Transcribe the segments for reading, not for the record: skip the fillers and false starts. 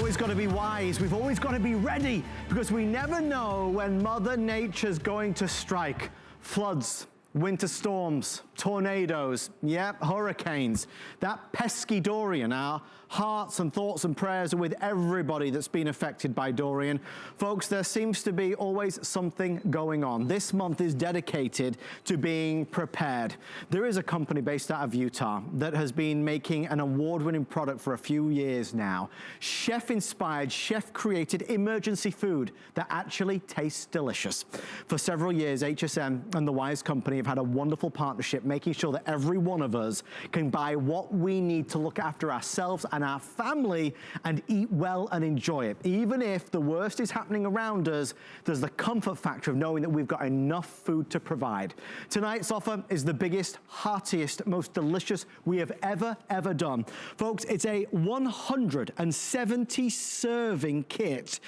always got to be wise. We've always got to be ready because we never know when Mother Nature's going to strike. Floods, winter storms, tornadoes, hurricanes. That pesky Dorian, our hearts and thoughts and prayers are with everybody that's been affected by Dorian. Folks, there seems to be always something going on. This month is dedicated to being prepared. There is a company based out of Utah that has been making an award-winning product for a few years now. Chef-inspired, chef-created emergency food that actually tastes delicious. For several years, HSN and the Wise Company have had a wonderful partnership making sure that every one of us can buy what we need to look after ourselves and our family and eat well and enjoy it. Even if the worst is happening around us, there's the comfort factor of knowing that we've got enough food to provide. Tonight's offer is the biggest, heartiest, most delicious we have ever done. Folks, it's a 170 serving kit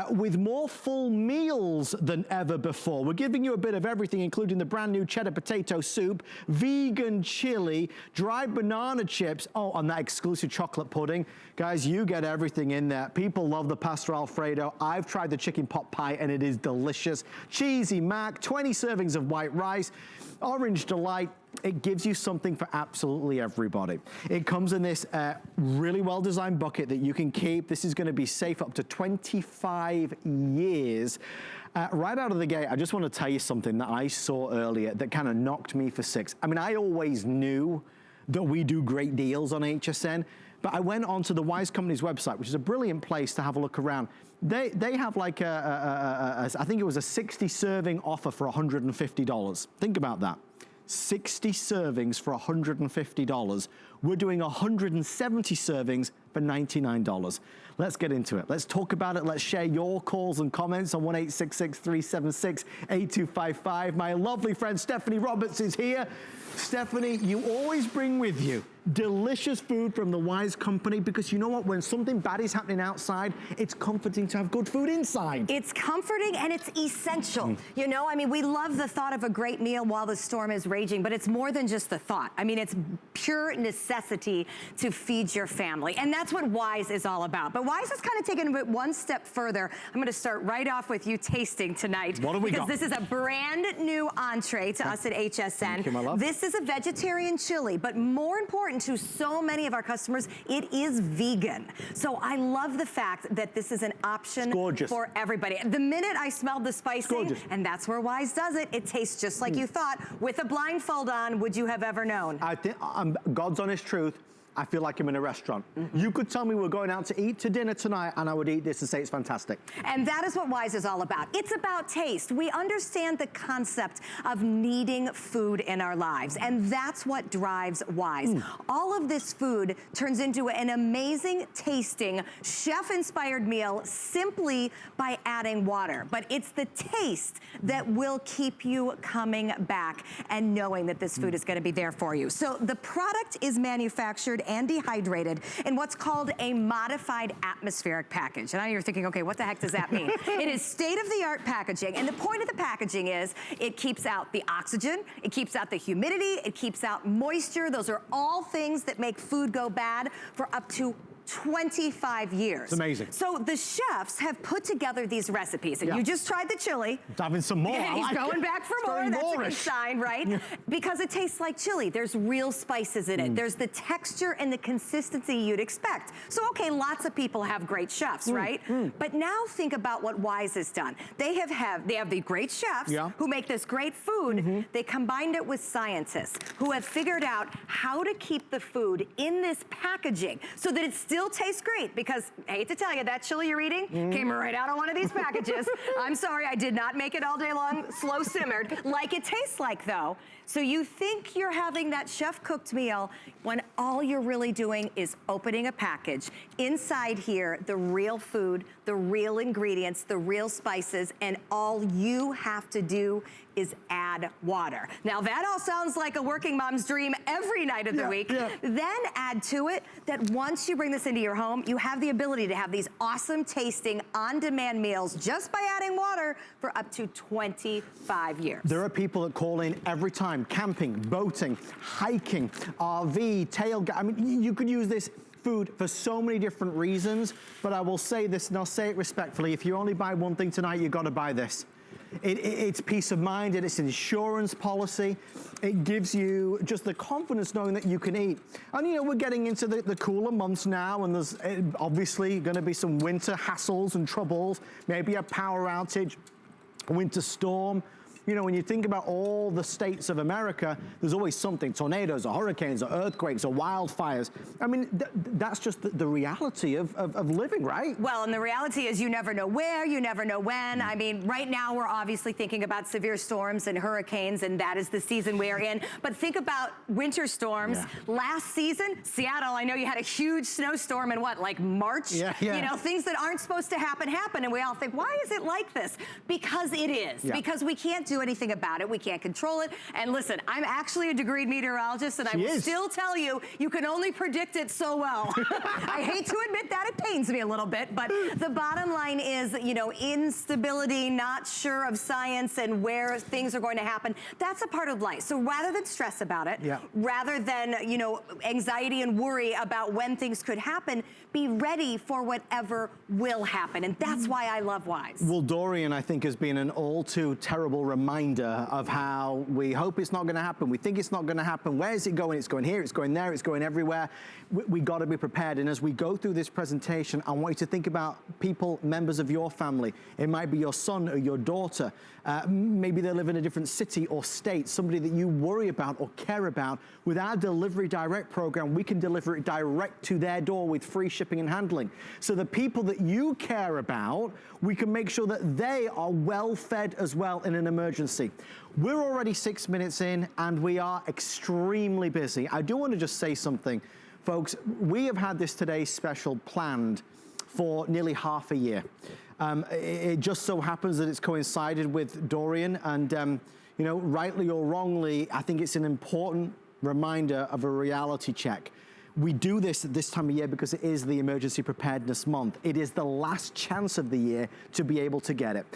with more full meals than ever before. We're giving you a bit of everything, including the brand new cheddar potato soup, vegan chili, dried banana chips, and that exclusive chocolate pudding. Guys, you get everything in there. People love the pasta Alfredo. I've tried the chicken pot pie and it is delicious. Cheesy mac, 20 servings of white rice, orange delight. It gives you something for absolutely everybody. It comes in this really well-designed bucket that you can keep. This is gonna be safe up to 25 years. Right out of the gate, I just want to tell you something that I saw earlier that kind of knocked me for six. I mean, I always knew that we do great deals on HSN, but I went onto the Wise Company's website, which is a brilliant place to have a look around. They have like I think it was a 60 serving offer for $150. Think about that. 60 servings for $150. We're doing 170 servings for $99. Let's get into it. Let's talk about it. Let's share your calls and comments on 1-866-376-8255. My lovely friend Stephanie Roberts is here. Stephanie, you always bring with you delicious food from the Wise Company because you know what? When something bad is happening outside, it's comforting to have good food inside. It's comforting and it's essential. You know, I mean, we love the thought of a great meal while the storm is raging, but it's more than just the thought. I mean, it's pure necessity to feed your family. And that's what Wise is all about. But Wise is kind of taking it one step further. I'm going to start right off with you tasting tonight. What do we got? Because this is a brand new entree to us at HSN. Thank you, my love. This is a vegetarian chili, but more important to so many of our customers, it is vegan. So I love the fact that this is an option for everybody. The minute I smelled the spicing, and that's where Wise does it, it tastes just like you thought. With a blindfold on, would you have ever known? I think, God's honest truth, I feel like I'm in a restaurant. You could tell me we're going out to eat to dinner tonight and I would eat this and say it's fantastic. And that is what Wise is all about. It's about taste. We understand the concept of needing food in our lives, and that's what drives Wise. All of this food turns into an amazing tasting, chef-inspired meal simply by adding water. But it's the taste that will keep you coming back and knowing that this food is gonna be there for you. So the product is manufactured and dehydrated in what's called a modified atmospheric package. And now you're thinking, okay, what the heck does that mean? It is state-of-the-art packaging, and the point of the packaging is it keeps out the oxygen, it keeps out the humidity, it keeps out moisture. Those are all things that make food go bad for up to 25 years. It's amazing. So the chefs have put together these recipes, and you just tried the chili. Having some more. He's going back for more. That's a good sign, right? Because it tastes like chili. There's real spices in it. There's the texture and the consistency you'd expect. So, okay, lots of people have great chefs, right? But now think about what Wise has done. They have the great chefs who make this great food. They combined it with scientists who have figured out how to keep the food in this packaging so that it's still tastes great, because I hate to tell you, that chili you're eating came right out of one of these packages. I'm sorry, I did not make it all day long, slow simmered, like it tastes like though. So you think you're having that chef-cooked meal when all you're really doing is opening a package. Inside here, the real food, the real ingredients, the real spices, and all you have to do is add water. Now that all sounds like a working mom's dream every night of the week. Then add to it that once you bring this into your home, you have the ability to have these awesome tasting on-demand meals just by adding water for up to 25 years. There are people that call in every time, camping, boating, hiking, RV, tailgate. I mean, you could use this food for so many different reasons, but I will say this, and I'll say it respectfully, if you only buy one thing tonight, you've got to buy this. It's peace of mind, and it's an insurance policy. It gives you just the confidence knowing that you can eat. And you know, we're getting into the cooler months now, and there's obviously gonna be some winter hassles and troubles, maybe a power outage, a winter storm. You know, when you think about all the states of America, there's always something, tornadoes or hurricanes or earthquakes or wildfires. I mean, that's just the reality of living, right? Well, and the reality is you never know where, you never know when. I mean, right now we're obviously thinking about severe storms and hurricanes, and that is the season we're in. But think about winter storms. Yeah. Last season, Seattle, I know you had a huge snowstorm in what, like March? Yeah. You know, things that aren't supposed to happen, and we all think, why is it like this? Because it is. Yeah. Because we can't do anything about it. We can't control it. And listen, I'm actually a degreed meteorologist, and I will still tell you, you can only predict it so well. I hate to admit that, it pains me a little bit, but the bottom line is, you know, instability, not sure of science and where things are going to happen, that's a part of life. So rather than stress about it, rather than, you know, anxiety and worry about when things could happen, be ready for whatever will happen. And that's why I love Wise. Well, Dorian, I think, has been an all too terrible reminder of how we hope it's not going to happen. We think it's not going to happen. Where is it going? It's going here, it's going there, it's going everywhere. We got to be prepared. And as we go through this presentation, I want you to think about people, members of your family. It might be your son or your daughter. Maybe they live in a different city or state, somebody that you worry about or care about. With our Delivery Direct program, we can deliver it direct to their door with free shipping and handling. So the people that you care about, we can make sure that they are well fed as well in an emergency. We're already 6 minutes in, and we are extremely busy. I do want to just say something, folks. We have had this Today's Special planned for nearly half a year. It just so happens that it's coincided with Dorian, and you know, rightly or wrongly, I think it's an important reminder of a reality check. We do this at this time of year because it is the Emergency Preparedness Month. It is the last chance of the year to be able to get it.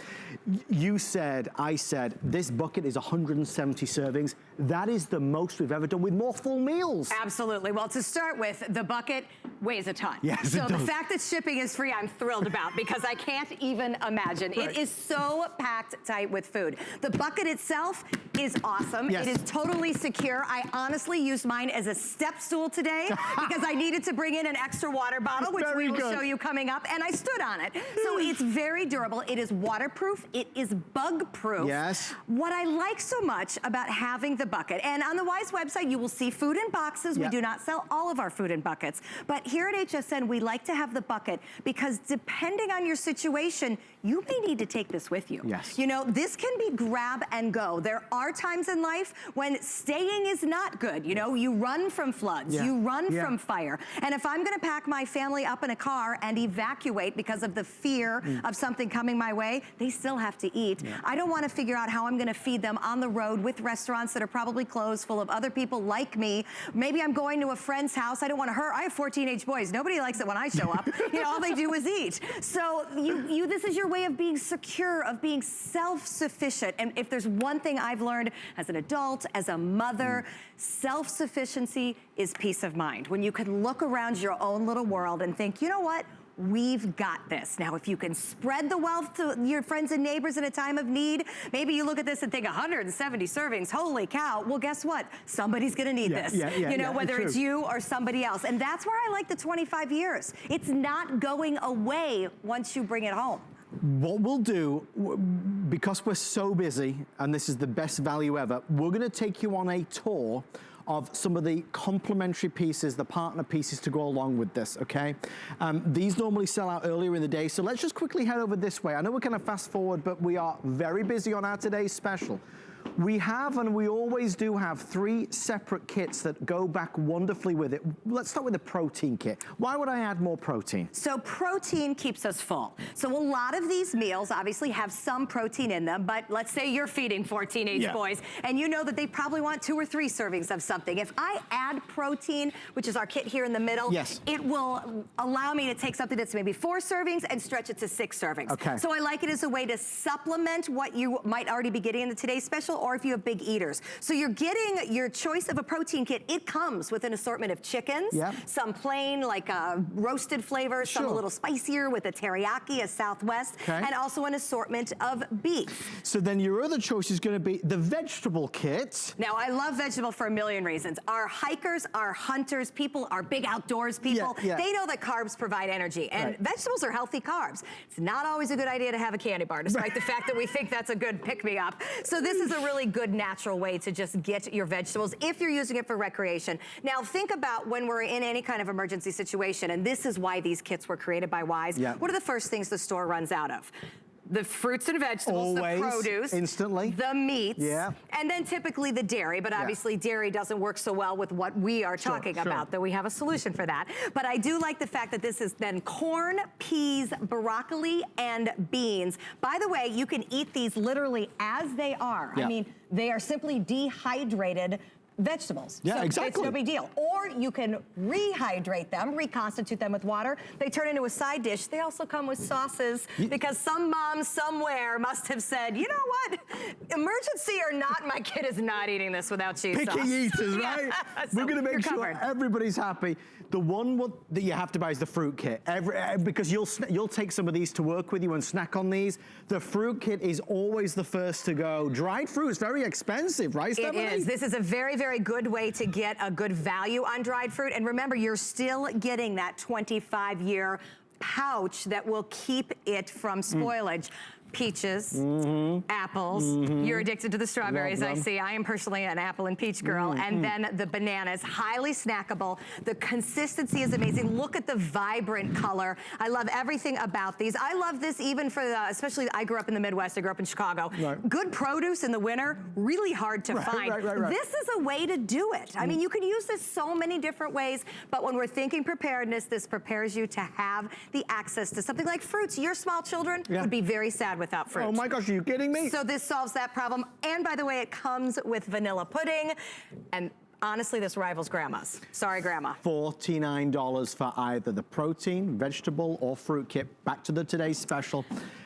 You said, I said, this bucket is 170 servings. That is the most we've ever done with more full meals. Absolutely. Well, to start with, the bucket weighs a ton. Yes, so the fact that shipping is free, I'm thrilled about, because I can't even imagine. Right. It is so packed tight with food. The bucket itself is awesome. Yes. It is totally secure. I honestly used mine as a step stool today because I needed to bring in an extra water bottle, which we will show you coming up, and I stood on it. So it's very durable. It is waterproof. It is bug-proof. Yes. What I like so much about having the bucket, and on the Wise website, you will see food in boxes. We do not sell all of our food in buckets. But here at HSN, we like to have the bucket because depending on your situation, you may need to take this with you. Yes. You know, this can be grab and go. There are times in life when staying is not good. You know, you run from floods, you run from fire. And if I'm gonna pack my family up in a car and evacuate because of the fear of something coming my way, they still have to eat. I don't wanna figure out how I'm gonna feed them on the road with restaurants that are probably closed, full of other people like me. Maybe I'm going to a friend's house. I don't wanna hurt. I have 4 teenage boys. Nobody likes it when I show up. You know, all they do is eat. So this is your way of being secure, of being self-sufficient. And if there's one thing I've learned as an adult, as a mother, self-sufficiency is peace of mind. When you can look around your own little world and think, you know what? We've got this. Now, if you can spread the wealth to your friends and neighbors in a time of need, maybe you look at this and think 170 servings, holy cow. Well, guess what? Somebody's gonna need this. You know, whether it's you or somebody else. And that's where I like the 25 years. It's not going away once you bring it home. What we'll do, because we're so busy, and this is the best value ever, we're gonna take you on a tour of some of the complementary pieces, the partner pieces to go along with this, okay? These normally sell out earlier in the day, so let's just quickly head over this way. I know we're kind of fast forward, but we are very busy on our Today's Special. We have, and we always do have, 3 separate kits that go back wonderfully with it. Let's start with the protein kit. Why would I add more protein? So protein keeps us full. So a lot of these meals obviously have some protein in them, but let's say you're feeding 4 teenage boys, and you know that they probably want 2 or 3 servings of something. If I add protein, which is our kit here in the middle, it will allow me to take something that's maybe 4 servings and stretch it to 6 servings. Okay. So I like it as a way to supplement what you might already be getting in the Today's Special, or if you have big eaters. So you're getting your choice of a protein kit. It comes with an assortment of chickens, some plain like roasted flavors, some a little spicier with a teriyaki, a Southwest, and also an assortment of beef. So then your other choice is going to be the vegetable kit. Now I love vegetable for a million reasons. Our hikers, our hunters, people, our big outdoors people, they know that carbs provide energy, and vegetables are healthy carbs. It's not always a good idea to have a candy bar, despite the fact that we think that's a good pick-me-up. So this is a really good natural way to just get your vegetables if you're using it for recreation. Now think about when we're in any kind of emergency situation, and this is why these kits were created by Wise. What are the first things the store runs out of? The fruits and vegetables, the produce, instantly, the meats, and then typically the dairy, but obviously dairy doesn't work so well with what we are talking about, though we have a solution for that. But I do like the fact that this is then corn, peas, broccoli, and beans. By the way, you can eat these literally as they are. I mean, they are simply dehydrated vegetables. Yeah, so exactly. It's no big deal. Or you can rehydrate them, reconstitute them with water. They turn into a side dish. They also come with sauces because some mom somewhere must have said, you know what? Emergency or not, my kid is not eating this without cheese sauce. Picky eaters, right? We're going to make sure everybody's happy. The one that you have to buy is the fruit kit, because you'll take some of these to work with you and snack on these. The fruit kit is always the first to go. Dried fruit is very expensive, right, Stephanie? It is. This is a very, very good way to get a good value on dried fruit. And remember, you're still getting that 25-year pouch that will keep it from spoilage. Peaches, apples. You're addicted to the strawberries, I see. I am personally an apple and peach girl. And then the bananas, highly snackable. The consistency is amazing. Look at the vibrant color. I love everything about these. I love this even for the, especially I grew up in the Midwest, I grew up in Chicago. Good produce in the winter, really hard to find. This is a way to do it. I mean, you can use this so many different ways, but when we're thinking preparedness, this prepares you to have the access to something like fruits. Your small children would be very sad without fruit. Oh my gosh, are you kidding me? So this solves that problem. And by the way, it comes with vanilla pudding. And honestly, this rivals Grandma's. Sorry, Grandma. $49 for either the protein, vegetable, or fruit kit. Back to the today's special.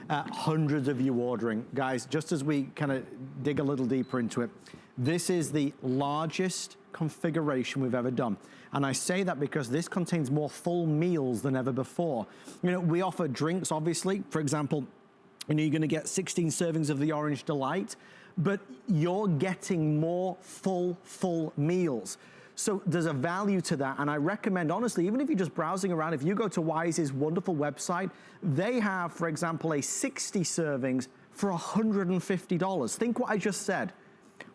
Hundreds of you ordering. Guys, just as we kind of dig a little deeper into it, this is the largest configuration we've ever done. And I say that because this contains more full meals than ever before. You know, we offer drinks, obviously. For example, you know, you're going to get 16 servings of the Orange Delight, but you're getting more full meals. So there's a value to that, and I recommend, honestly, even if you're just browsing around, if you go to Wise's wonderful website, they have, for example, a 60 servings for $150. Think what I just said.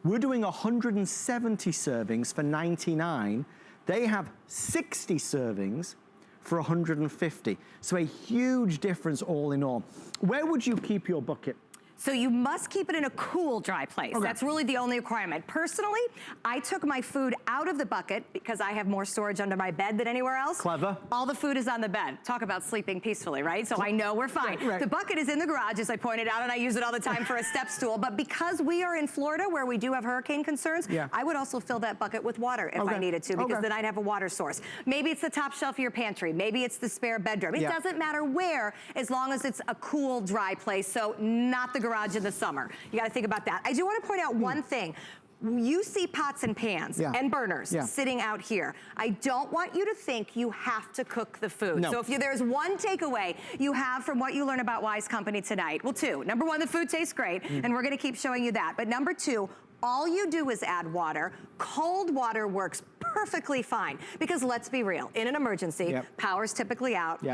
We're doing 170 servings for $99. They have 60 servings for 150. So a huge difference all in all. Where would you keep your bucket? So you must keep it in a cool, dry place. That's really the only requirement. Personally, I took my food out of the bucket because I have more storage under my bed than anywhere else. Clever. All the food is on the bed. Talk about sleeping peacefully, right? So I know we're fine. The bucket is in the garage, as I pointed out, and I use it all the time for a step stool. But because we are in Florida, where we do have hurricane concerns, I would also fill that bucket with water if I needed to, because then I'd have a water source. Maybe it's the top shelf of your pantry. Maybe it's the spare bedroom. It doesn't matter where, as long as it's a cool, dry place. So not the garage in the summer. You got to think about that. I do want to point out one thing. You see pots and pans and burners sitting out here. I don't want you to think you have to cook the food. So if there's one takeaway you have from what you learn about Wise Company tonight, well, two. Number one, the food tastes great, and we're going to keep showing you that. But number two, all you do is add water. Cold water works perfectly fine, because let's be real, in an emergency, power's typically out.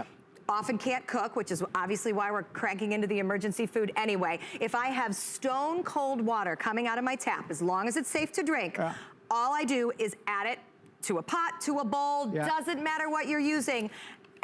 Often can't cook, which is obviously why we're cranking into the emergency food anyway. If I have stone cold water coming out of my tap, as long as it's safe to drink, all I do is add it to a pot, to a bowl, doesn't matter what you're using,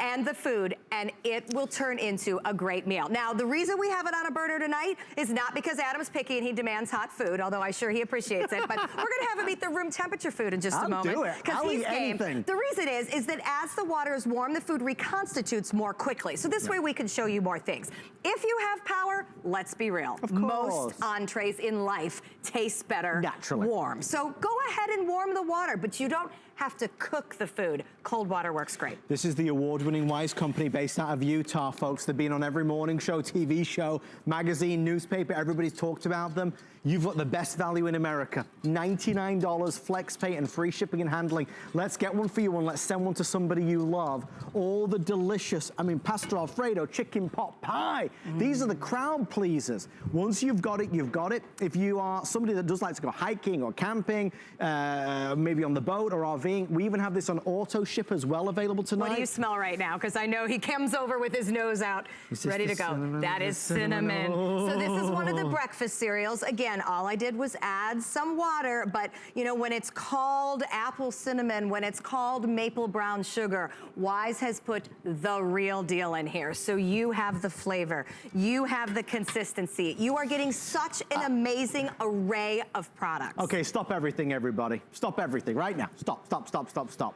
and the food, and it will turn into a great meal. Now, the reason we have it on a burner tonight is not because Adam's picky and he demands hot food, although I'm sure he appreciates it, but we're gonna have him eat the room temperature food in just a moment. I'll do it. I'll eat anything. The reason is that as the water is warm, the food reconstitutes more quickly. So this way we can show you more things. If you have power, let's be real. Most entrees in life taste better naturally warm. So go ahead and warm the water, but you don't have to cook the food. Cold water works great. This is the award-winning Wise company based out of Utah, folks. They've been on every morning show, TV show, magazine, newspaper. Everybody's talked about them. You've got the best value in America. $99, flex pay, and free shipping and handling. Let's get one for you and let's send one to somebody you love. All the delicious, I mean, pasta Alfredo, chicken pot pie. These are the crowd pleasers. Once you've got it, you've got it. If you are somebody that does like to go hiking or camping, maybe on the boat or RVing, we even have this on auto ship as well available tonight. What do you smell right now? Because I know he comes over with his nose out, ready to go. Cinnamon? That is cinnamon. So this is one of the breakfast cereals. Again, all I did was add some water, but you know, when it's called apple cinnamon, when it's called maple brown sugar, Wise has put the real deal in here. So you have the flavor, you have the consistency. You are getting such an amazing array of products. Okay, stop everything, everybody. Stop everything right now. Stop, stop, stop, stop, stop.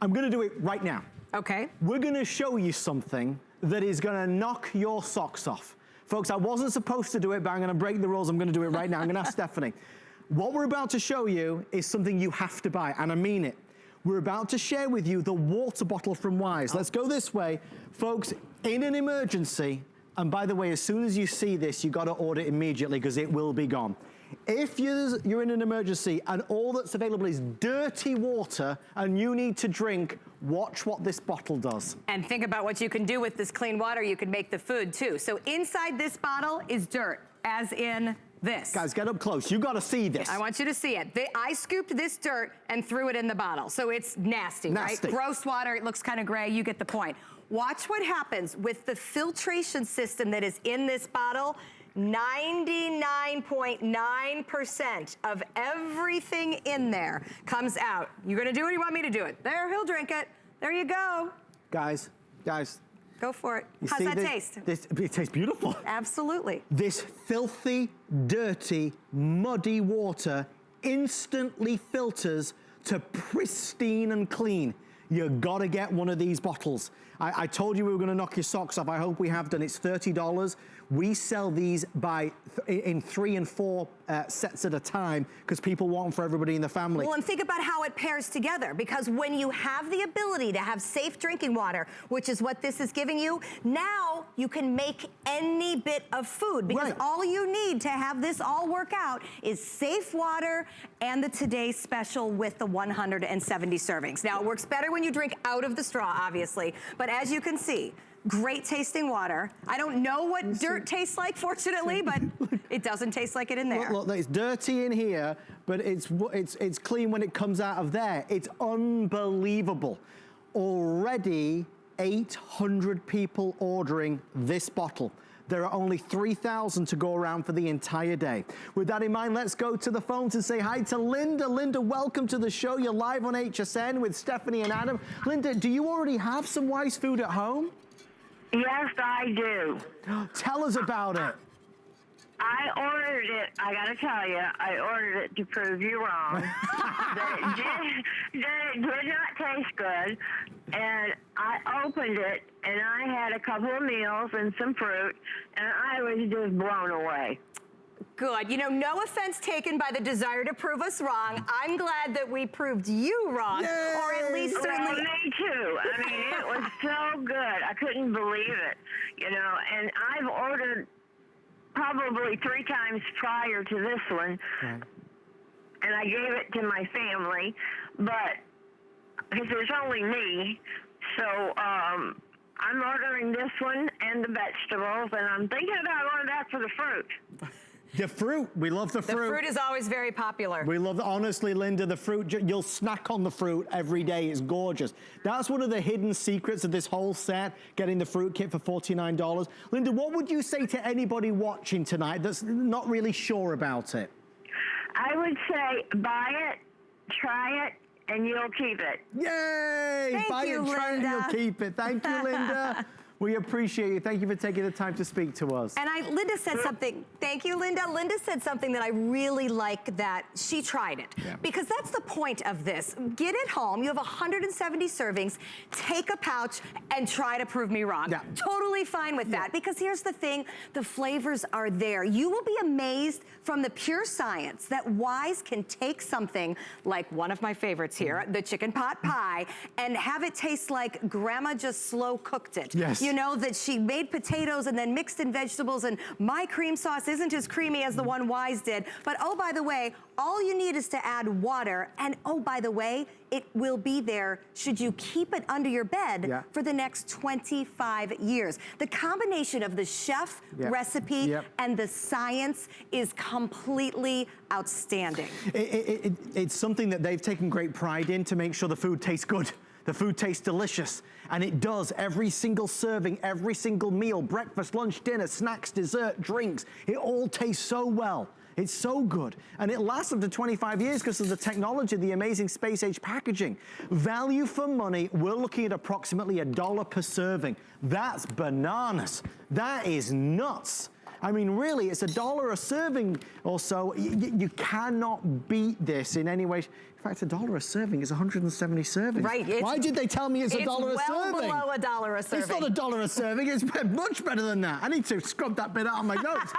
I'm gonna do it right now. Okay. We're gonna show you something that is gonna knock your socks off. Folks, I wasn't supposed to do it, but I'm gonna break the rules. I'm gonna do it right now. I'm gonna ask Stephanie. What we're about to show you is something you have to buy, and I mean it. We're about to share with you the water bottle from Wise. Let's go this way. Folks, in an emergency, and by the way, as soon as you see this, you gotta order immediately because it will be gone. If you're in an emergency and all that's available is dirty water and you need to drink, watch what this bottle does. And think about what you can do with this clean water. You can make the food too. So inside this bottle is dirt, as in this. Guys, get up close. You gotta see this. I want you to see it. I scooped this dirt and threw it in the bottle. So it's nasty, right? Gross water, it looks kind of gray, you get the point. Watch what happens with the filtration system that is in this bottle. 99.9% of everything in there comes out. You're gonna do it, or you want me to do it? There, he'll drink it. There you go. Guys. Go for it. How's that taste? It tastes beautiful. Absolutely. This filthy, dirty, muddy water instantly filters to pristine and clean. You gotta get one of these bottles. I told you we were gonna knock your socks off. I hope we have done. It's $30. We sell these in 3 and 4 sets at a time because people want them for everybody in the family. Well, and think about how it pairs together, because when you have the ability to have safe drinking water, which is what this is giving you, now you can make any bit of food, because all you need to have this all work out is safe water and the Today Special with the 170 servings. Now, it works better when you drink out of the straw, obviously, but as you can see, great tasting water. I don't know what dirt tastes like, fortunately, but it doesn't taste like it in there. Look, it's dirty in here, but it's clean when it comes out of there. It's unbelievable. Already 800 people ordering this bottle. There are only 3,000 to go around for the entire day. With that in mind, let's go to the phones and say hi to Linda. Linda, welcome to the show. You're live on HSN with Stephanie and Adam. Linda, do you already have some Wise food at home? Yes, I do. Tell us about it. I ordered it, I gotta tell you, I ordered it to prove you wrong. that it did not taste good. And I opened it, and I had a couple of meals and some fruit, and I was just blown away. Good. You know, no offense taken by the desire to prove us wrong. I'm glad that we proved you wrong. Yay! Or at least certainly... Well, me too. I mean, it was so good. I couldn't believe it, you know. And I've ordered probably 3 times prior to this one. Right. And I gave it to my family, but because there's only me, so I'm ordering this one and the vegetables, and I'm thinking about going back for the fruit. The fruit, we love the fruit. The fruit is always very popular. We love, honestly, Linda, the fruit, you'll snack on the fruit every day. It's gorgeous. That's one of the hidden secrets of this whole set, getting the fruit kit for $49. Linda, what would you say to anybody watching tonight that's not really sure about it? I would say buy it, try it, and you'll keep it. Yay! Thank Buy you, it, try it, and Linda. you'll keep it. Thank you, Linda. We appreciate you. Thank you for taking the time to speak to us. And Linda said something. Thank you, Linda. Linda said something that I really like, that she tried it. Yeah. Because that's the point of this. Get it home. You have 170 servings. Take a pouch and try to prove me wrong. Yeah. Totally fine with that. Because here's the thing. The flavors are there. You will be amazed from the pure science that Wise can take something like one of my favorites here, the chicken pot pie, and have it taste like grandma just slow cooked it. Yes. You know, that she made potatoes and then mixed in vegetables, and my cream sauce isn't as creamy as the one Wise did. But oh, by the way, all you need is to add water. And oh, by the way, it will be there should you keep it under your bed for the next 25 years. The combination of the chef recipe and the science is completely outstanding. It's something that they've taken great pride in to make sure the food tastes good. The food tastes delicious, and it does. Every single serving, every single meal, breakfast, lunch, dinner, snacks, dessert, drinks, it all tastes so well. It's so good. And it lasts up to 25 years because of the technology, the amazing space-age packaging. Value for money, we're looking at approximately $1 per serving. That's bananas. That is nuts. I mean, really, it's $1 a serving or so. You cannot beat this in any way. In fact, $1 a serving is 170 servings. Right. Why did they tell me it's $1 a serving? It's well below $1 a serving. It's not $1 a serving. It's much better than that. I need to scrub that bit out of my notes.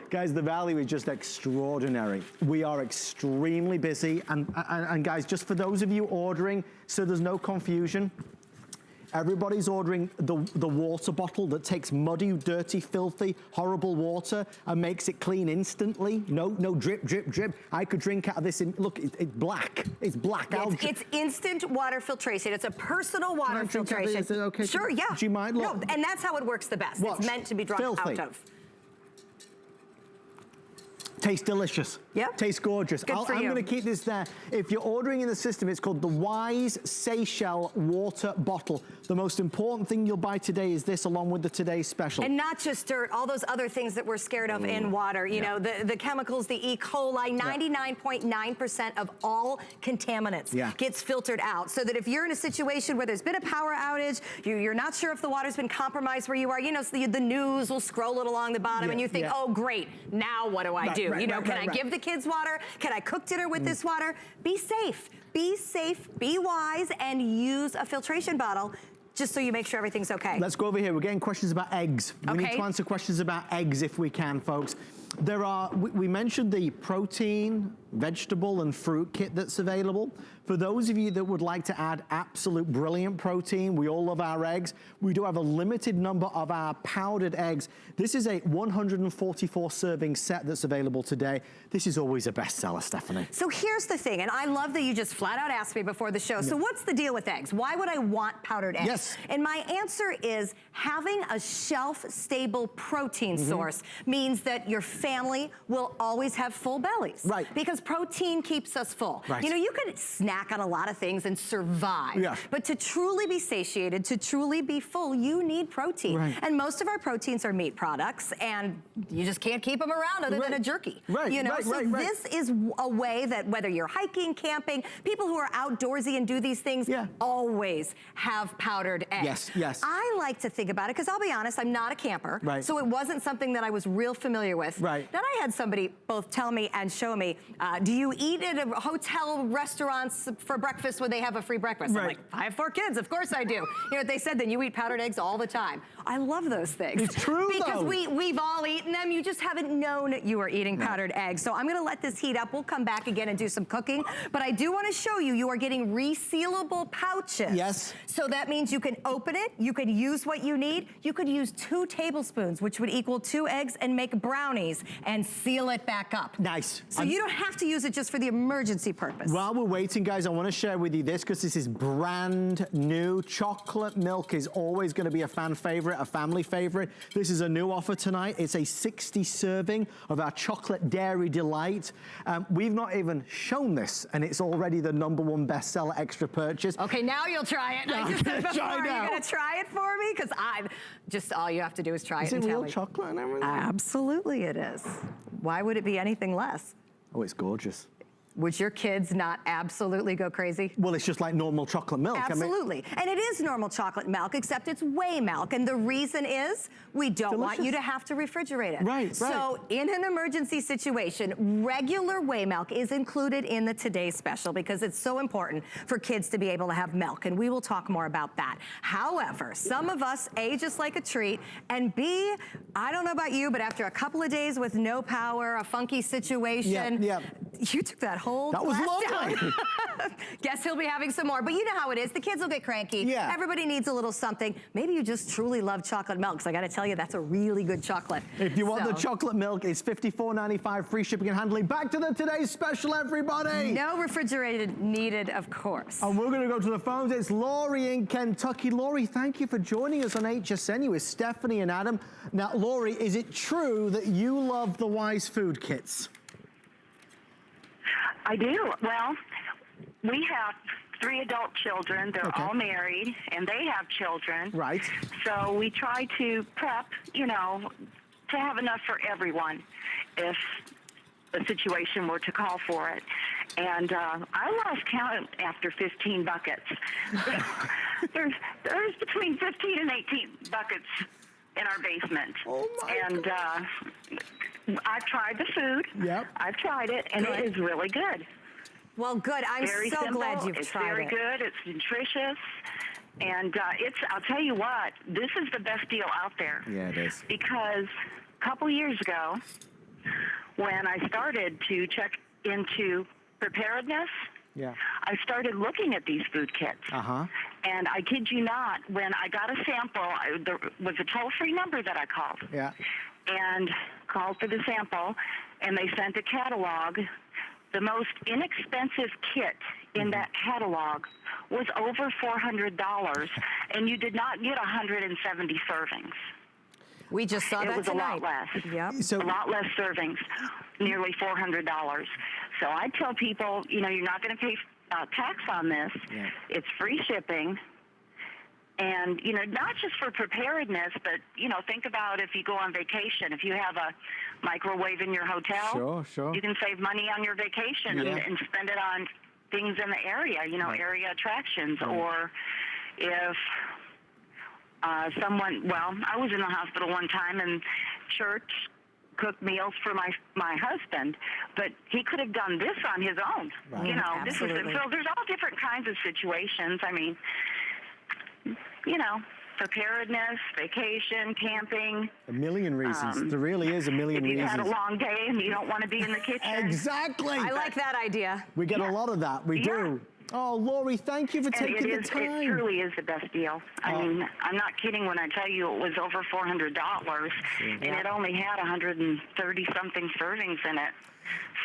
Guys, the value is just extraordinary. We are extremely busy. And guys, just for those of you ordering, so there's no confusion, everybody's ordering the water bottle that takes muddy, dirty, filthy, horrible water and makes it clean instantly. No drip, drip, drip. I could drink out of this. Look, it's black. It's black. It's instant water filtration. It's a personal water filtration. Is it okay? Sure, yeah. Do you mind? Look. No, and that's how it works the best. Watch. It's meant to be drunk out of. Tastes delicious. Yeah. Tastes gorgeous. I'm going to keep this there. If you're ordering in the system, it's called the Wise Seychelles water bottle. The most important thing you'll buy today is this, along with the Today's Special. And not just dirt, all those other things that we're scared of in water. You know, the chemicals, the E. coli, 99.9% of all contaminants gets filtered out. So that if you're in a situation where there's been a power outage, you're not sure if the water's been compromised where you are, you know, so the news will scroll it along the bottom and you think, oh, great, now what do I do? You know, can I give the kids water? Can I cook dinner with this water? Be safe. Be safe, be wise, and use a filtration bottle just so you make sure everything's okay. Let's go over here. We're getting questions about eggs. We need to answer questions about eggs if we can, folks. There are, we mentioned the protein, vegetable, and fruit kit that's available. For those of you that would like to add absolute brilliant protein, we all love our eggs. We do have a limited number of our powdered eggs. This is a 144 serving set that's available today. This is always a bestseller, Stephanie. So here's the thing, and I love that you just flat out asked me before the show, so what's the deal with eggs? Why would I want powdered eggs? Yes. And my answer is having a shelf-stable protein source means that your family will always have full bellies. Right. Because protein keeps us full. Right. You know, you can snack on a lot of things and survive. Yeah. But to truly be satiated, to truly be full, you need protein. Right. And most of our proteins are meat products, and you just can't keep them around other than a jerky. Right. You know, this is a way that whether you're hiking, camping, people who are outdoorsy and do these things always have powdered eggs. Yes, yes. I like to think about it, because I'll be honest, I'm not a camper. Right. So it wasn't something that I was real familiar with. Right. Then I had somebody both tell me and show me, do you eat at a hotel restaurants for breakfast when they have a free breakfast? I'm like, I have 4 kids, of course I do. You know what they said? Then you eat powdered eggs all the time. I love those things. It's true, because we've all eaten them. You just haven't known you were eating powdered eggs. So I'm gonna let this heat up. We'll come back again and do some cooking. But I do wanna show you, you are getting resealable pouches. Yes. So that means you can open it, you could use what you need. You could use 2 tablespoons, which would equal 2 eggs, and make brownies and seal it back up. Nice. So you don't have to use it just for the emergency purpose. While we're waiting, guys, I want to share with you this, because this is brand new. Chocolate milk is always going to be a fan favorite, a family favorite. This is a new offer tonight. It's a 60 serving of our chocolate dairy delight. We've not even shown this, and it's already the #1 bestseller extra purchase. Okay, now you'll try it. I just said before, are you going to try it for me? Because all you have to do is try it and tell me. Is it real chocolate and everything? Absolutely it is. Why would it be anything less? Oh, it's gorgeous. Would your kids not absolutely go crazy? Well, it's just like normal chocolate milk. Absolutely. And it is normal chocolate milk, except it's whey milk. And the reason is we don't want you to have to refrigerate it. Right, So in an emergency situation, regular whey milk is included in the Today Special because it's so important for kids to be able to have milk. And we will talk more about that. However, some of us, A, just like a treat, and B, I don't know about you, but after a couple of days with no power, a funky situation, you took that whole That was lovely. down. Guess he'll be having some more. But you know how it is. The kids will get cranky. Yeah. Everybody needs a little something. Maybe you just truly love chocolate milk. So I got to tell you, that's a really good chocolate. If you want the chocolate milk, it's $54.95, free shipping and handling. Back to the Today's Special, everybody. No refrigerated needed, of course. And we're going to go to the phones. It's Laurie in Kentucky. Laurie, thank you for joining us on HSN. You with Stephanie and Adam. Now, Laurie, is it true that you love the Wise Food Kits? I do. Well, we have 3 adult children. They're all married, and they have children. Right. So we try to prep, you know, to have enough for everyone if the situation were to call for it. And I lost count after 15 buckets. there's between 15 and 18 buckets in our basement. Oh, my And I've tried the food. Yep. I've tried it, and it is really good. Well, good. I'm Very so simple. glad you've it's tried very it. good. It's nutritious. And I'll tell you what, this is the best deal out there. Yeah, it is. Because a couple years ago, when I started to check into preparedness, I started looking at these food kits. And I kid you not, when I got a sample, there was a toll-free number that I called. And called for the sample, and they sent a catalog. The most inexpensive kit in that catalog was over $400, and you did not get 170 servings. We just saw that It was tonight. a lot less. Yep. So, a lot less servings, nearly $400. So I tell people, you know, you're not going to pay tax on this. It's free shipping. And, you know, not just for preparedness, but, you know, think about if you go on vacation. If you have a microwave in your hotel, you can save money on your vacation and spend it on things in the area, you know, area attractions. Or if someone, well, I was in the hospital one time and church cooked meals for my husband, but he could have done this on his own. You know, this is, so there's all different kinds of situations. I mean, you know, preparedness, vacation, camping. A million reasons. There really is a million reasons. If you've had a long day and you don't want to be in the kitchen. Exactly. I like that idea. We get a lot of that. We do. Oh, Laurie, thank you for taking the time. It truly is the best deal. I mean, I'm not kidding when I tell you it was over $400, and it only had 130-something servings in it.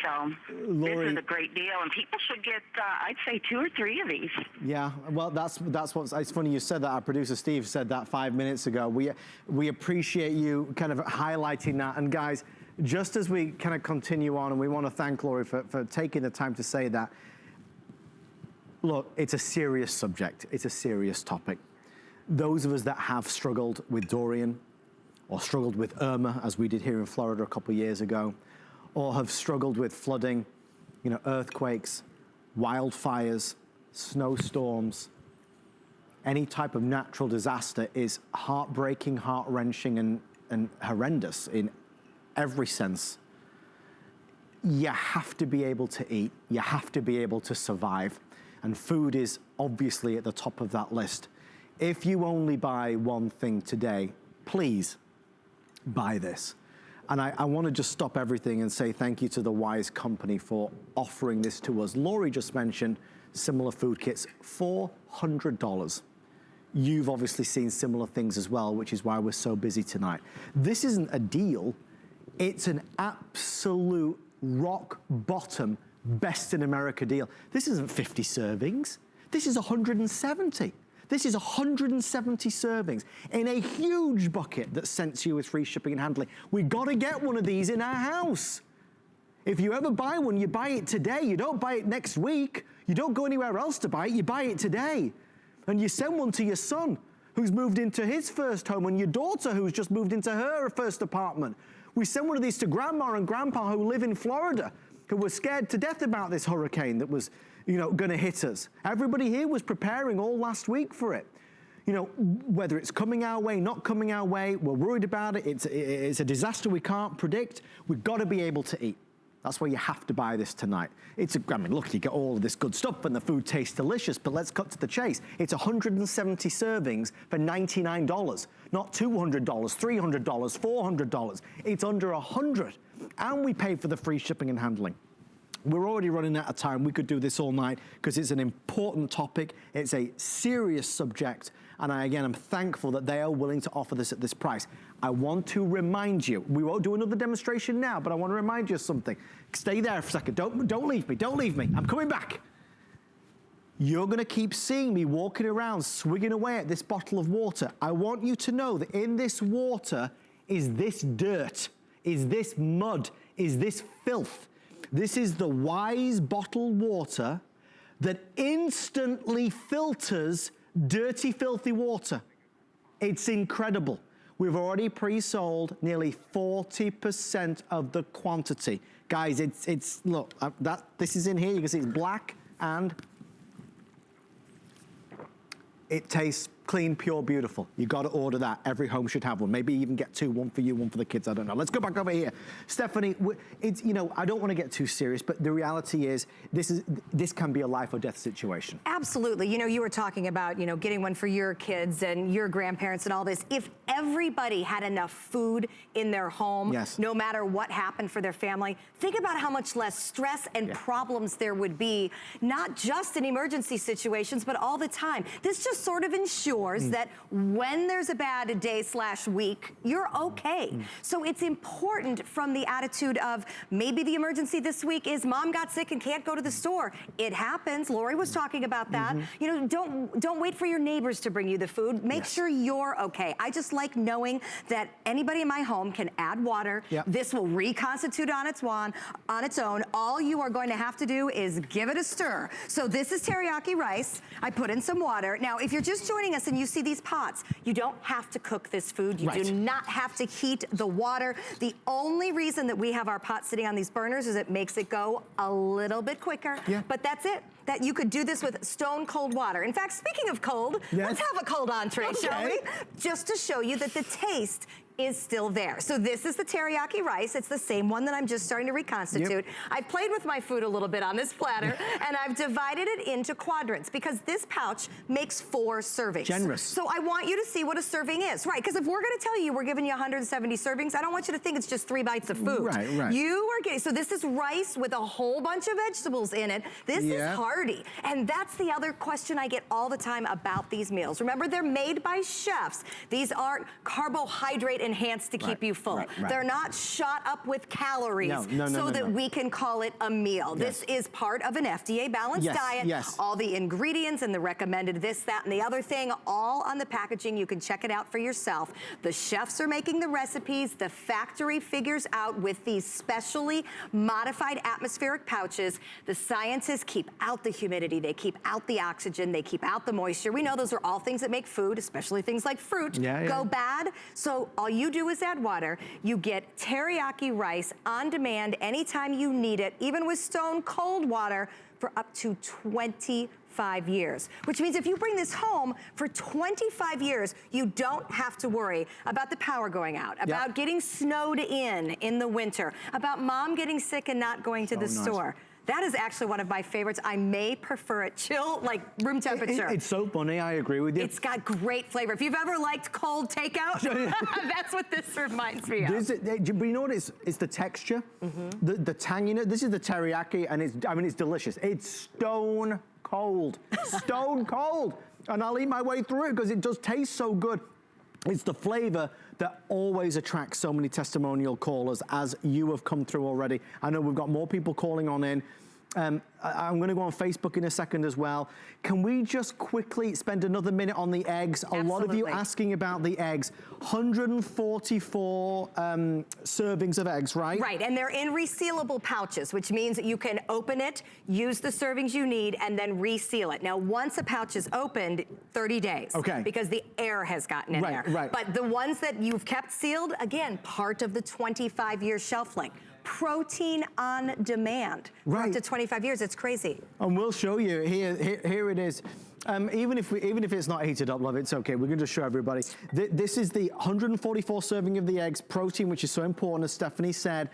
So Laurie, this is a great deal, and people should get, I'd say, 2 or 3 of these. Yeah, well, that's what's, it's funny you said that. Our producer Steve said that 5 minutes ago. We appreciate you kind of highlighting that. And guys, just as we kind of continue on, and we want to thank Laurie for taking the time to say that, look, it's a serious subject. It's a serious topic. Those of us that have struggled with Dorian or struggled with Irma, as we did here in Florida a couple of years ago, or have struggled with flooding, you know, earthquakes, wildfires, snowstorms, any type of natural disaster is heartbreaking, heart-wrenching, and horrendous in every sense. You have to be able to eat. You have to be able to survive. And food is obviously at the top of that list. If you only buy one thing today, please buy this. And I want to just stop everything and say thank you to the Wise Company for offering this to us. Laurie just mentioned similar food kits, $400. You've obviously seen similar things as well, which is why we're so busy tonight. This isn't a deal. It's an absolute rock bottom best in America deal. This isn't 50 servings. This is 170. This is 170 servings in a huge bucket that's sent to you with free shipping and handling. We gotta get one of these in our house. If you ever buy one, you buy it today. You don't buy it next week. You don't go anywhere else to buy it. You buy it today. And you send one to your son who's moved into his first home and your daughter who's just moved into her first apartment. We send one of these to grandma and grandpa who live in Florida who were scared to death about this hurricane that was, you know, gonna hit us. Everybody here was preparing all last week for it. You know, whether it's coming our way, not coming our way, we're worried about it. It's a disaster we can't predict. We've got to be able to eat. That's why you have to buy this tonight. I mean, look, you get all of this good stuff and the food tastes delicious, but let's cut to the chase. It's 170 servings for $99, not $200, $300, $400. It's under $100, and we pay for the free shipping and handling. We're already running out of time. We could do this all night because it's an important topic. It's a serious subject. And again, I'm thankful that they are willing to offer this at this price. I want to remind you, we won't do another demonstration now, but I want to remind you of something. Stay there for a second. Don't leave me. Don't leave me. I'm coming back. You're going to keep seeing me walking around, swigging away at this bottle of water. I want you to know that in this water is this dirt, is this mud, is this filth. This is the Wise bottled water that instantly filters dirty, filthy water. It's incredible. We've already pre-sold nearly 40% of the quantity. Guys, look, this is in here. You can see it's black and it tastes clean, pure, beautiful. You gotta order that. Every home should have one. Maybe even get two, one for you, one for the kids, I don't know. Let's go back over here. Stephanie, it's, you know, I don't wanna get too serious, but the reality is, this can be a life or death situation. Absolutely. You know, you were talking about, you know, getting one for your kids and your grandparents and all this. If everybody had enough food in their home, yes, no matter what happened for their family, think about how much less stress and problems there would be, not just in emergency situations, but all the time. This just sort of ensures that when there's a bad day/week, you're okay. So it's important from the attitude of maybe the emergency this week is mom got sick and can't go to the store. It happens. Lori was talking about that. You know, don't wait for your neighbors to bring you the food. Make sure you're okay. I just like knowing that anybody in my home can add water. This will reconstitute on its own. All you are going to have to do is give it a stir. So this is teriyaki rice. I put in some water. Now, if you're just joining us and you see these pots, you don't have to cook this food. You do not have to heat the water. The only reason that we have our pot sitting on these burners is it makes it go a little bit quicker. But that's it. That you could do this with stone cold water. In fact, speaking of cold, let's have a cold entree, shall we? Just to show you that the taste is still there. So this is the teriyaki rice. It's the same one that I'm just starting to reconstitute. I've played with my food a little bit on this platter, and I've divided it into quadrants because this pouch makes 4 servings. Generous. So I want you to see what a serving is, right? Because if we're gonna tell you we're giving you 170 servings, I don't want you to think it's just 3 bites of food. You are getting, so this is rice with a whole bunch of vegetables in it. This is hearty. And that's the other question I get all the time about these meals. Remember, they're made by chefs. These aren't carbohydrate enhanced to keep you full. They're not shot up with calories so that we can call it a meal. This is part of an FDA balanced diet. All the ingredients and the recommended this, that, and the other thing, all on the packaging. You can check it out for yourself. The chefs are making the recipes. The factory figures out with these specially modified atmospheric pouches. The scientists keep out the humidity. They keep out the oxygen. They keep out the moisture. We know those are all things that make food, especially things like fruit, go bad. So all you do is add water. You get teriyaki rice on demand anytime you need it, even with stone cold water, for up to 25 years. Which means if you bring this home for 25 years, you don't have to worry about the power going out, about getting snowed in the winter, about mom getting sick and not going to the store. That is actually one of my favorites. I may prefer it chill, like room temperature. It's so funny, I agree with you. It's got great flavor. If you've ever liked cold takeout, that's what this reminds me of. But you know what, it's the texture, the tanginess. This is the teriyaki, and it's delicious. It's stone cold, stone cold. And I'll eat my way through it because it does taste so good. It's the flavor that always attracts so many testimonial callers, as you have come through already. I know we've got more people calling on in. I'm gonna go on Facebook in a second as well. Can we just quickly spend another minute on the eggs? A lot of you asking about the eggs. 144 servings of eggs, right? Right, and they're in resealable pouches, which means that you can open it, use the servings you need, and then reseal it. Now, once a pouch is opened, 30 days. Because the air has gotten in there. But the ones that you've kept sealed, again, part of the 25-year shelf length. protein on demand for up to 25 years. It's crazy. And we'll show you, here it is. Even if it's not heated up, love, it's okay. We're going to show everybody. This is the 144 serving of the eggs, protein, which is so important, as Stephanie said.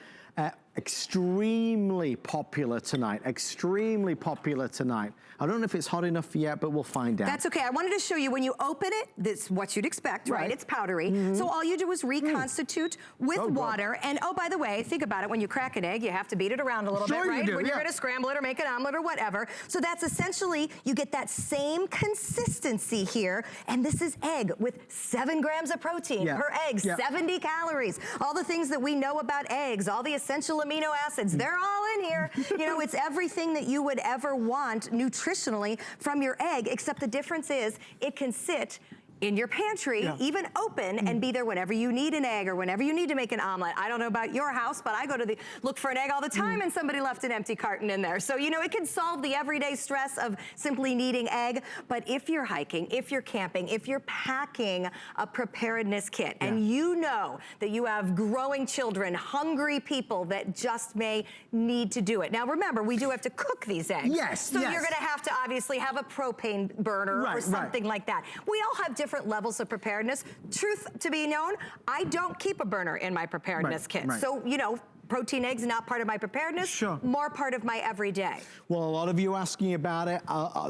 Extremely popular tonight. Extremely popular tonight. I don't know if it's hot enough yet, but we'll find out. That's okay. I wanted to show you when you open it, this is what you'd expect, right? It's powdery. So all you do is reconstitute with water. And oh, by the way, think about it. When you crack an egg, you have to beat it around a little bit, right? When you're going to scramble it or make an omelet or whatever. So that's essentially, you get that same consistency here. And this is egg with 7 grams of protein per egg, 70 calories. All the things that we know about eggs, all the essential amino acids, they're all in here. You know, it's everything that you would ever want nutritionally from your egg, except the difference is it can sit in your pantry, even open, and be there whenever you need an egg or whenever you need to make an omelet. I don't know about your house, but I go to look for an egg all the time and somebody left an empty carton in there. So, you know, it can solve the everyday stress of simply needing egg. But if you're hiking, if you're camping, if you're packing a preparedness kit, and you know that you have growing children, hungry people that just may need to do it. Now, remember, we do have to cook these eggs. So you're going to have to obviously have a propane burner or something like that. We all have different levels of preparedness. Truth to be known, I don't keep a burner in my preparedness kit. So, you know, protein eggs not part of my preparedness, more part of my everyday. Well, a lot of you asking about it.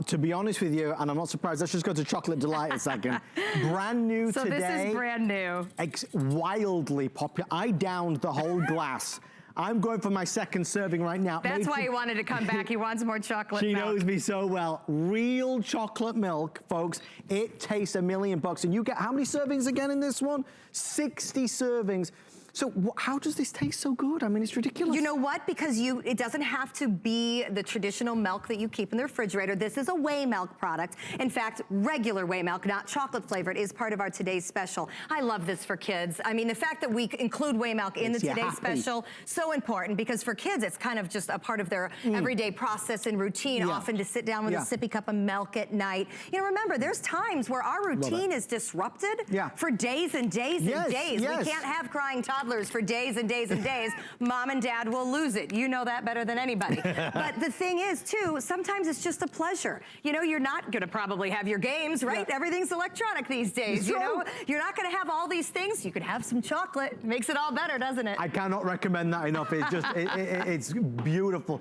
To be honest with you, and I'm not surprised, let's just go to Chocolate Delight a second. Brand new today. So this is brand new. Wildly popular. I downed the whole glass. I'm going for my second serving right now. That's why he wanted to come back. He wants more chocolate milk. She knows me so well. Real chocolate milk, folks. It tastes $1,000,000. And you get how many servings again in this one? 60 servings. So how does this taste so good? I mean, it's ridiculous. You know what? Because it doesn't have to be the traditional milk that you keep in the refrigerator. This is a whey milk product. In fact, regular whey milk, not chocolate flavored, is part of our today's special. I love this for kids. I mean, the fact that we include whey milk in the today's special, so important, because for kids, it's kind of just a part of their everyday process and routine, often to sit down with a sippy cup of milk at night. You know, remember, there's times where our routine is disrupted for days and days and days. We can't have crying toddlers for days and days and days. Mom and dad will lose it. You know that better than anybody. But the thing is, too, sometimes it's just a pleasure. You know, you're not going to probably have your games, right? Everything's electronic these days, you know? You're not going to have all these things. You could have some chocolate. Makes it all better, doesn't it? I cannot recommend that enough. It's just, it's beautiful.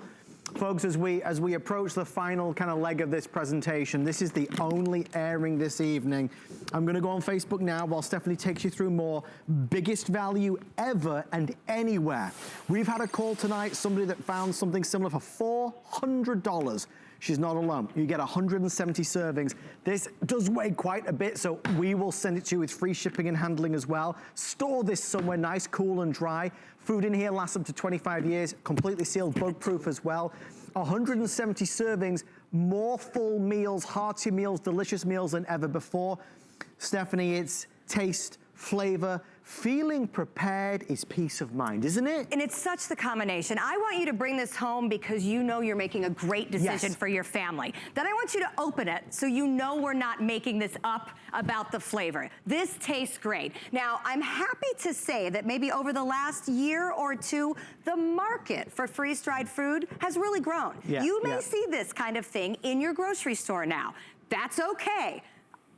Folks, as we approach the final kind of leg of this presentation, this is the only airing this evening. I'm going to go on Facebook now while Stephanie takes you through more. Biggest value ever and anywhere. We've had a call tonight, somebody that found something similar for $400. She's not alone. You get 170 servings. This does weigh quite a bit, so we will send it to you with free shipping and handling as well. Store this somewhere nice, cool and dry. Food in here lasts up to 25 years, completely sealed, bug-proof as well. 170 servings, more full meals, hearty meals, delicious meals than ever before. Stephanie, it's taste, flavor, feeling prepared is peace of mind, isn't it? And it's such the combination. I want you to bring this home because you know you're making a great decision for your family. Then I want you to open it so you know we're not making this up about the flavor. This tastes great. Now, I'm happy to say that maybe over the last year or two, the market for freeze-dried food has really grown. You may see this kind of thing in your grocery store now. That's okay.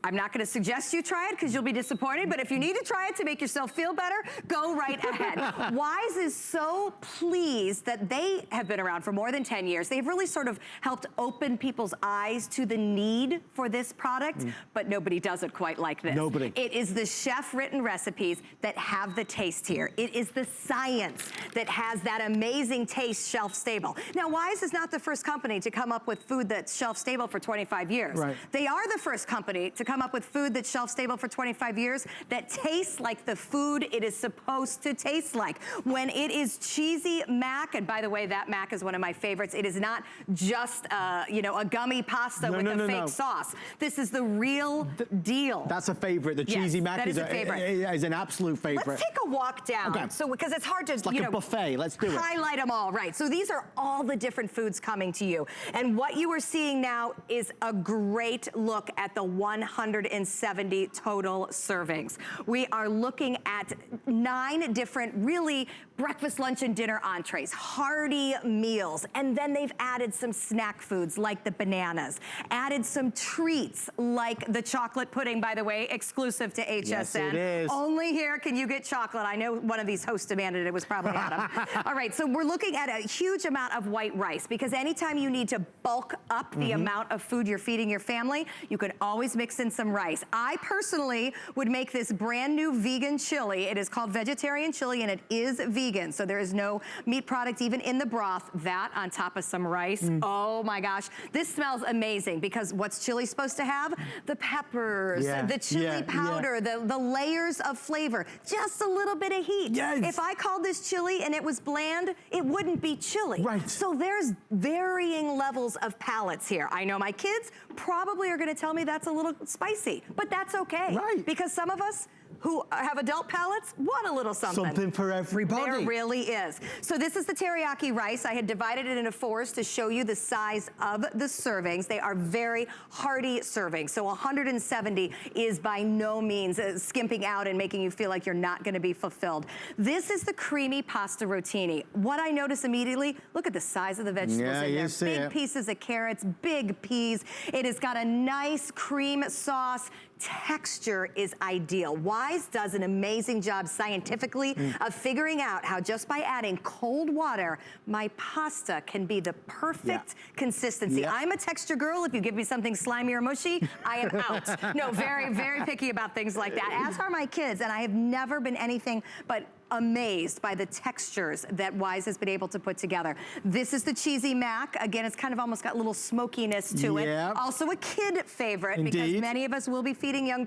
I'm not going to suggest you try it because you'll be disappointed, but if you need to try it to make yourself feel better, go right ahead. Wise is so pleased that they have been around for more than 10 years. They've really sort of helped open people's eyes to the need for this product, but nobody does it quite like this. Nobody. It is the chef-written recipes that have the taste here. It is the science that has that amazing taste shelf-stable. Now, Wise is not the first company to come up with food that's shelf-stable for 25 years. They are the first company to come up with food that's shelf-stable for 25 years that tastes like the food it is supposed to taste like. When it is cheesy mac, and by the way, that mac is one of my favorites. It is not just, you know, a gummy pasta with a fake sauce. This is the real deal. That's a favorite. The cheesy mac is an absolute favorite. Let's take a walk down. So, because it's hard to, it's like a buffet. Let's do it. Highlight them all. Right. So these are all the different foods coming to you. And what you are seeing now is a great look at the 170 total servings. We are looking at 9 different really breakfast, lunch, and dinner entrees, hearty meals, and then they've added some snack foods like the bananas, added some treats like the chocolate pudding, by the way, exclusive to HSN. Yes, it is. Only here can you get chocolate. I know one of these hosts demanded it. It was probably Adam. All right, so we're looking at a huge amount of white rice because anytime you need to bulk up the amount of food you're feeding your family, you can always mix in some rice. I personally would make this brand new vegan chili. It is called vegetarian chili and it is vegan. So there is no meat product even in the broth. That on top of some rice. Oh my gosh. This smells amazing because what's chili supposed to have? The peppers, the chili powder, the layers of flavor, just a little bit of heat. Yes. If I called this chili and it was bland, it wouldn't be chili. Right. So there's varying levels of palates here. I know my kids probably are gonna tell me that's a little spicy, but that's okay. Right. Because some of us who have adult palates want a little something. Something for everybody. There really is. So this is the teriyaki rice. I had divided it into 4s to show you the size of the servings. They are very hearty servings. So 170 is by no means skimping out and making you feel like you're not gonna be fulfilled. This is the creamy pasta rotini. What I notice immediately, look at the size of the vegetables in there. Big pieces of carrots, big peas. It has got a nice cream sauce. Texture is ideal. Wise does an amazing job scientifically of figuring out how just by adding cold water, my pasta can be the perfect consistency. I'm a texture girl. If you give me something slimy or mushy, I am out. No, very, very picky about things like that, as are my kids, and I have never been anything but amazed by the textures that Wise has been able to put together. This is the cheesy mac. Again, it's kind of almost got a little smokiness to it. Also a kid favorite because many of us will be feeding young,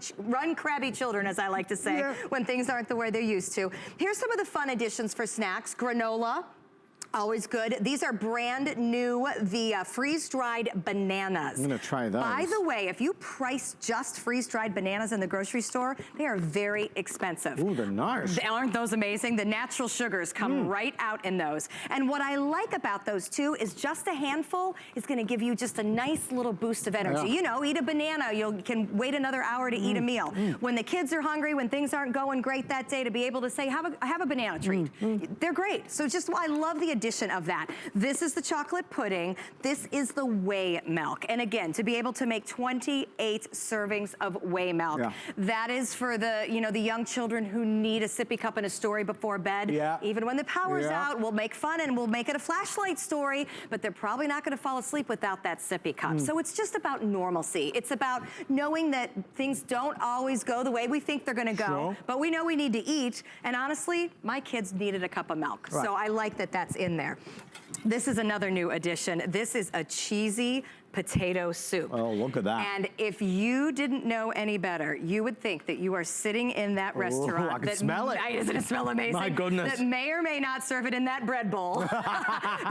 crabby children, as I like to say, when things aren't the way they're used to. Here's some of the fun additions for snacks. Granola. Always good. These are brand new, the freeze-dried bananas. I'm gonna try those. By the way, if you price just freeze-dried bananas in the grocery store, they are very expensive. Ooh, they're nice. Aren't those amazing? The natural sugars come right out in those. And what I like about those too is just a handful is gonna give you just a nice little boost of energy. You know, eat a banana, you can wait another hour to eat a meal. When the kids are hungry, when things aren't going great that day, to be able to say, have a banana treat. They're great. So just, I love the addition of that. This is the chocolate pudding. This is the whey milk. And again, to be able to make 28 servings of whey milk, that is for the, you know, the young children who need a sippy cup and a story before bed. Even when the power's out, we'll make fun and we'll make it a flashlight story, but they're probably not gonna fall asleep without that sippy cup. So it's just about normalcy. It's about knowing that things don't always go the way we think they're gonna go, but we know we need to eat. And honestly, my kids needed a cup of milk. So I like that that's in there. This is another new addition. This is a cheesy potato soup. Oh, look at that. And if you didn't know any better, you would think that you are sitting in that restaurant. I can smell it. Doesn't it smell amazing? My goodness. That may or may not serve it in that bread bowl.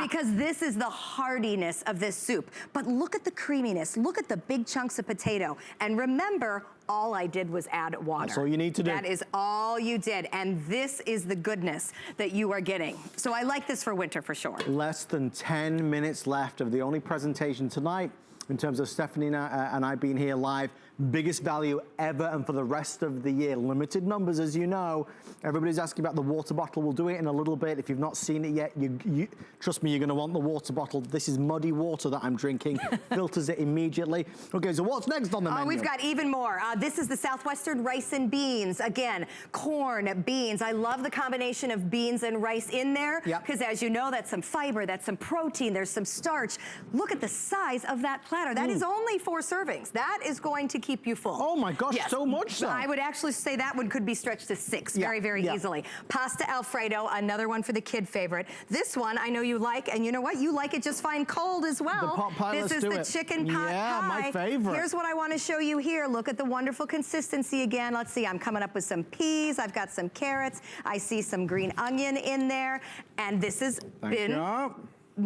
Because this is the hardiness of this soup. But look at the creaminess. Look at the big chunks of potato. And remember, all I did was add water. That's all you need to do. That is all you did. And this is the goodness that you are getting. So I like this for winter for sure. Less than 10 minutes left of the only presentation tonight in terms of Stephanie and I being here live. Biggest value ever, and for the rest of the year. Limited numbers, as you know. Everybody's asking about the water bottle. We'll do it in a little bit. If you've not seen it yet, you trust me, you're gonna want the water bottle. This is muddy water that I'm drinking. Filters it immediately. Okay, so what's next on the menu? We've got even more. This is the Southwestern rice and beans. Again, corn, beans. I love the combination of beans and rice in there, because as you know, that's some fiber, that's some protein, there's some starch. Look at the size of that platter. That is only 4 servings. That is going to keep you full. Oh my gosh, so much so. I would actually say that one could be stretched to 6 very, very easily. Pasta Alfredo, another one for the kid favorite. This one I know you like, and you know what? You like it just fine cold as well. The pot pie, this is the chicken pot pie. My favorite. Here's what I want to show you here. Look at the wonderful consistency again. Let's see, I'm coming up with some peas. I've got some carrots. I see some green onion in there. And this has been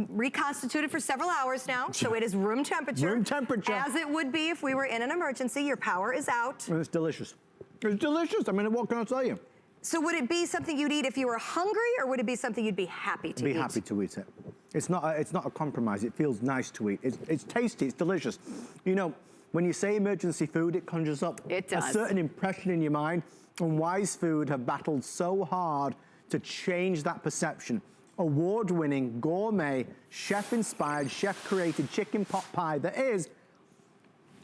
reconstituted for several hours now, so it is room temperature. Room temperature. As it would be if we were in an emergency. Your power is out. And it's delicious. It's delicious. I mean, what can I tell you? So would it be something you'd eat if you were hungry, or would it be something you'd be happy to eat? Be happy to eat it. It's not a compromise. It feels nice to eat. It's tasty. It's delicious. You know, when you say emergency food, it conjures up a certain impression in your mind. And Wise Food have battled so hard to change that perception. Award-winning, gourmet, chef-inspired, chef-created chicken pot pie that is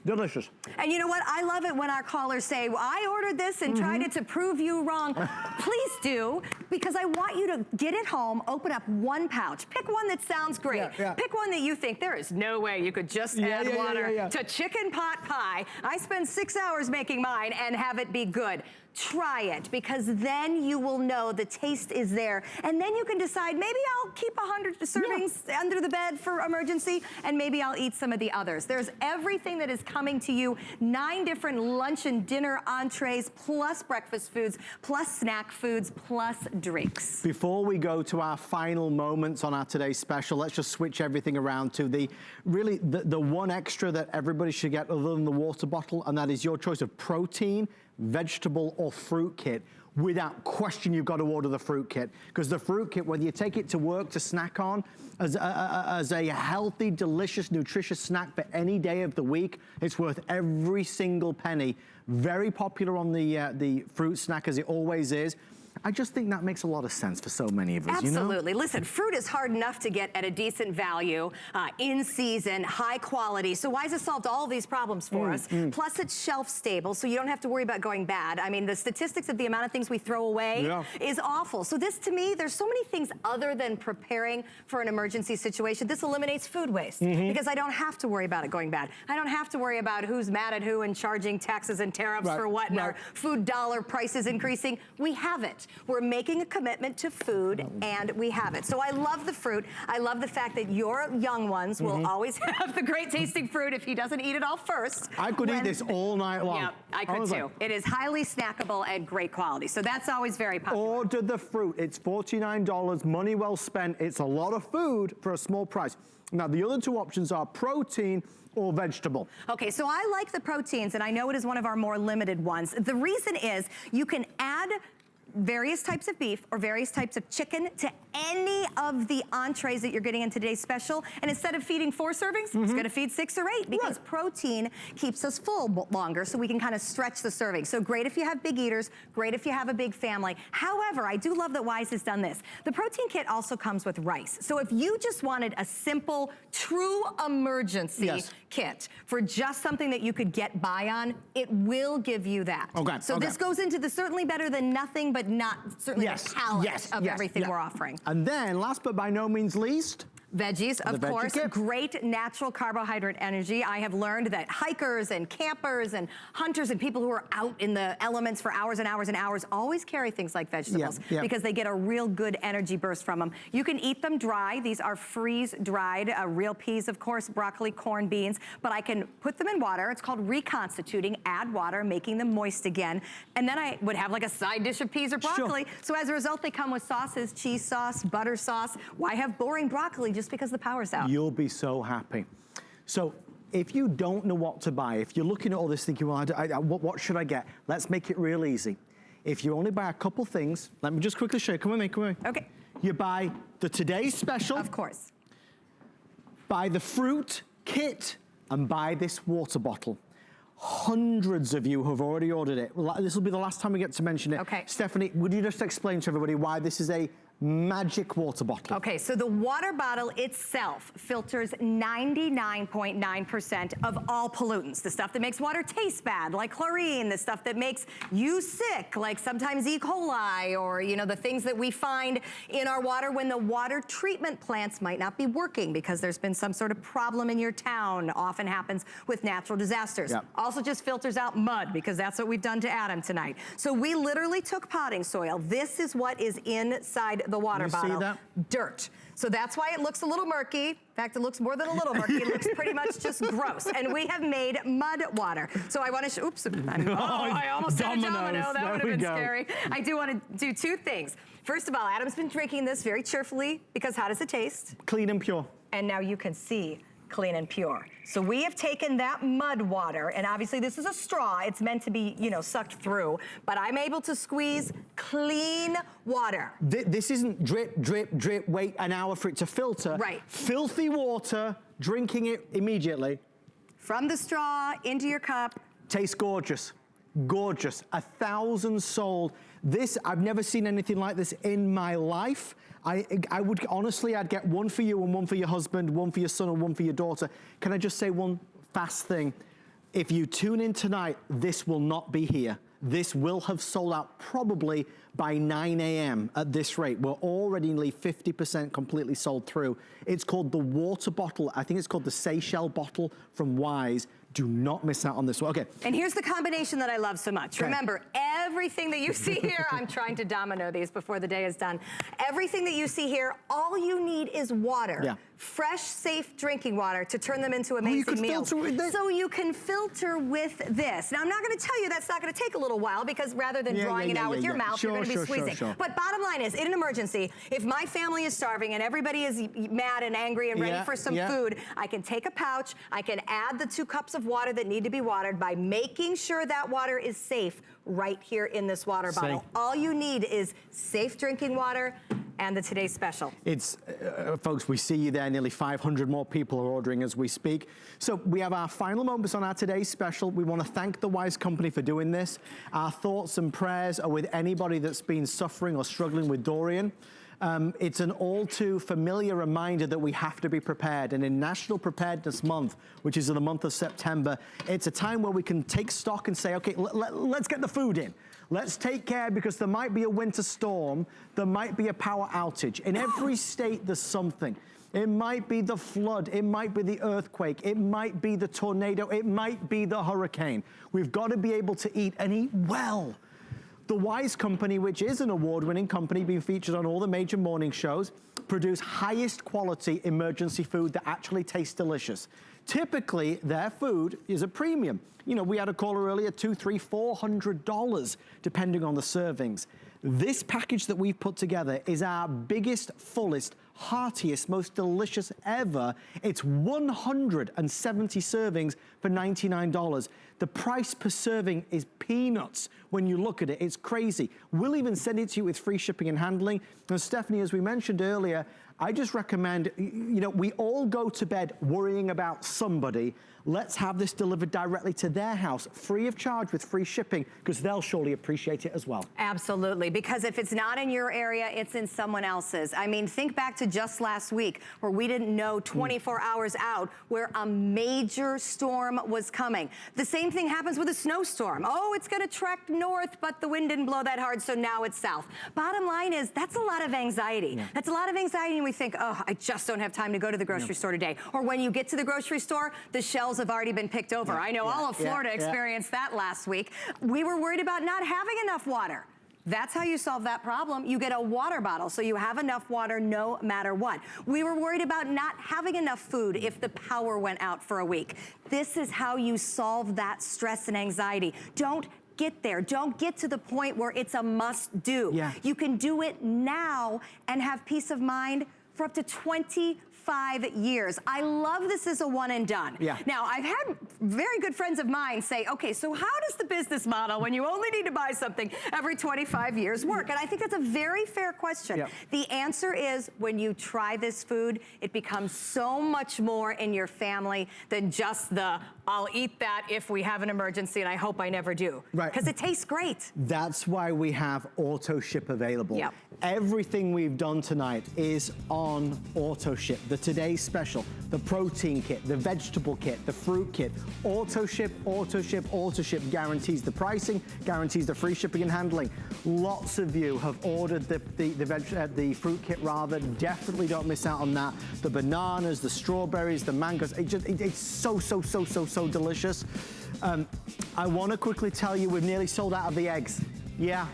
delicious. And you know what? I love it when our callers say, well, I ordered this and tried it to prove you wrong. Please do, because I want you to get it home, open up one pouch. Pick one that sounds great. Pick one that you think there is no way you could just add water to chicken pot pie. I spend 6 hours making mine and have it be good. Try it, because then you will know the taste is there. And then you can decide, maybe I'll keep 100 servings under the bed for emergency, and maybe I'll eat some of the others. There's everything that is coming to you. 9 different lunch and dinner entrees, plus breakfast foods, plus snack foods, plus drinks. Before we go to our final moments on our today's special, let's just switch everything around to the one extra that everybody should get other than the water bottle, and that is your choice of protein, vegetable, or fruit kit. Without question, you've got to order the fruit kit, because the fruit kit, whether you take it to work to snack on as a healthy, delicious, nutritious snack for any day of the week, it's worth every single penny. Very popular on the fruit snack, as it always is. I just think that makes a lot of sense for so many of us, Absolutely. You know? Listen, fruit is hard enough to get at a decent value, in season, high quality. So Wise solved all these problems for us. Plus, it's shelf stable, so you don't have to worry about going bad. I mean, the statistics of the amount of things we throw away is awful. So this, to me, there's so many things other than preparing for an emergency situation. This eliminates food waste, because I don't have to worry about it going bad. I don't have to worry about who's mad at who and charging taxes and tariffs for what, and our food dollar prices increasing. We have it. We're making a commitment to food, and we have it. So I love the fruit. I love the fact that your young ones will always have the great tasting fruit if he doesn't eat it all first. I could eat this all night long. Yeah, I could too. It is highly snackable and great quality. So that's always very popular. Order the fruit. It's $49, money well spent. It's a lot of food for a small price. Now, the other 2 options are protein or vegetable. Okay, so I like the proteins, and I know it is one of our more limited ones. The reason is you can add various types of beef or various types of chicken to any of the entrees that you're getting in today's special, and instead of feeding 4 servings, it's gonna feed 6 or 8, because protein keeps us full longer, so we can kind of stretch the serving. So great if you have big eaters, great if you have a big family. However, I do love that Wise has done this. The protein kit also comes with rice. So if you just wanted a simple, true emergency kit for just something that you could get by on, it will give you that. So this goes into the certainly better than nothing, but not certainly the palette of everything we're offering. And then, last but by no means least, veggies, of course, great natural carbohydrate energy. I have learned that hikers and campers and hunters and people who are out in the elements for hours and hours and hours always carry things like vegetables because they get a real good energy burst from them. You can eat them dry. These are freeze-dried, real peas, of course, broccoli, corn, beans, but I can put them in water. It's called reconstituting, add water, making them moist again, and then I would have like a side dish of peas or broccoli. So as a result, they come with sauces, cheese sauce, butter sauce. Why have boring broccoli just because the power's out? You'll be so happy. So if you don't know what to buy, if you're looking at all this thinking, well, what should I get? Let's make it real easy. If you only buy a couple things, let me just quickly show you. Come with me, come with me. Okay. You buy the today's special. Of course. Buy the fruit kit and buy this water bottle. Hundreds of you have already ordered it. This will be the last time we get to mention it. Okay. Stephanie, would you just explain to everybody why this is a magic water bottle? Okay, so the water bottle itself filters 99.9% of all pollutants. The stuff that makes water taste bad, like chlorine, the stuff that makes you sick, like sometimes E. coli, or the things that we find in our water when the water treatment plants might not be working because there's been some sort of problem in your town. Often happens with natural disasters. Also just filters out mud, because that's what we've done to Adam tonight. So we literally took potting soil. This is what is inside the water bottle. See that? Dirt. So that's why it looks a little murky. In fact, it looks more than a little murky. It looks pretty much just gross. And we have made mud water. So I want to show, oops, I almost said a domino. That would have been scary. I do want to do 2 things. First of all, Adam's been drinking this very cheerfully, because how does it taste? Clean and pure. And now you can see clean and pure. So we have taken that mud water, and obviously this is a straw. It's meant to be, sucked through, but I'm able to squeeze clean water. This isn't drip, drip, drip, wait an hour for it to filter. Right. Filthy water, drinking it immediately. From the straw into your cup. Tastes gorgeous. Gorgeous, 1,000 sold. This, I've never seen anything like this in my life. I would, honestly, I'd get one for you and one for your husband, one for your son and one for your daughter. Can I just say one fast thing? If you tune in tonight, this will not be here. This will have sold out probably by 9 a.m. at this rate. We're already nearly 50% completely sold through. It's called the water bottle. I think it's called the Seychelles bottle from Wise. Do not miss out on this one. Okay. And here's the combination that I love so much. Okay. Remember, everything that you see here, I'm trying to domino these before the day is done. Everything that you see here, all you need is water. Yeah. Fresh, safe drinking water to turn them into amazing meals. So you can filter with this. Now, I'm not going to tell you that's not going to take a little while, because rather than drawing it out with your mouth, you're going to be squeezing. But bottom line is, in an emergency, if my family is starving and everybody is mad and angry and ready for some food, I can take a pouch, I can add the 2 cups of water that need to be watered by making sure that water is safe right here in this water bottle. All you need is safe drinking water and the Today's Special. It's, folks, we see you there. Nearly 500 more people are ordering as we speak. So we have our final moments on our Today's Special. We want to thank the Wise Company for doing this. Our thoughts and prayers are with anybody that's been suffering or struggling with Dorian. It's an all too familiar reminder that we have to be prepared. And in National Preparedness Month, which is in the month of September, it's a time where we can take stock and say, okay, let's get the food in. Let's take care, because there might be a winter storm, there might be a power outage. In every state, there's something. It might be the flood, it might be the earthquake, it might be the tornado, it might be the hurricane. We've got to be able to eat and eat well. The Wise Company, which is an award-winning company being featured on all the major morning shows, produce highest quality emergency food that actually tastes delicious. Typically, their food is a premium. You know, we had a caller earlier, $200, $300, $400, depending on the servings. This package that we've put together is our biggest, fullest, heartiest, most delicious ever. It's 170 servings for $99. The price per serving is peanuts when you look at it. It's crazy. We'll even send it to you with free shipping and handling. And Stephanie, as we mentioned earlier, I just recommend, you know, we all go to bed worrying about somebody. Let's have this delivered directly to their house, free of charge with free shipping, because they'll surely appreciate it as well. Absolutely, because if it's not in your area, it's in someone else's. I mean, think back to just last week, where we didn't know 24 hours out where a major storm was coming. The same thing happens with a snowstorm. Oh, it's gonna trek north, but the wind didn't blow that hard, so now it's south. Bottom line is, that's a lot of anxiety. That's a lot of anxiety, and we think, oh, I just don't have time to go to the grocery store today. Or when you get to the grocery store, the shelves have already been picked over. I know all of Florida experienced that last week. We were worried about not having enough water. That's how you solve that problem. You get a water bottle, so you have enough water no matter what. We were worried about not having enough food if the power went out for a week. This is how you solve that stress and anxiety. Don't get there. Don't get to the point where it's a must do. You can do it now and have peace of mind for up to 25 years. I love this as a one and done. Now, I've had very good friends of mine say, okay, so how does the business model, when you only need to buy something every 25 years, work? And I think that's a very fair question. The answer is, when you try this food, it becomes so much more in your family than just the, I'll eat that if we have an emergency, and I hope I never do. Because it tastes great. That's why we have auto ship available. Everything we've done tonight is on auto ship. The Today's Special, the protein kit, the vegetable kit, the fruit kit, auto ship, auto ship, auto ship guarantees the pricing, guarantees the free shipping and handling. Lots of you have ordered the fruit kit rather. Definitely don't miss out on that. The bananas, the strawberries, the mangoes, it's so delicious. I want to quickly tell you we've nearly sold out of the eggs.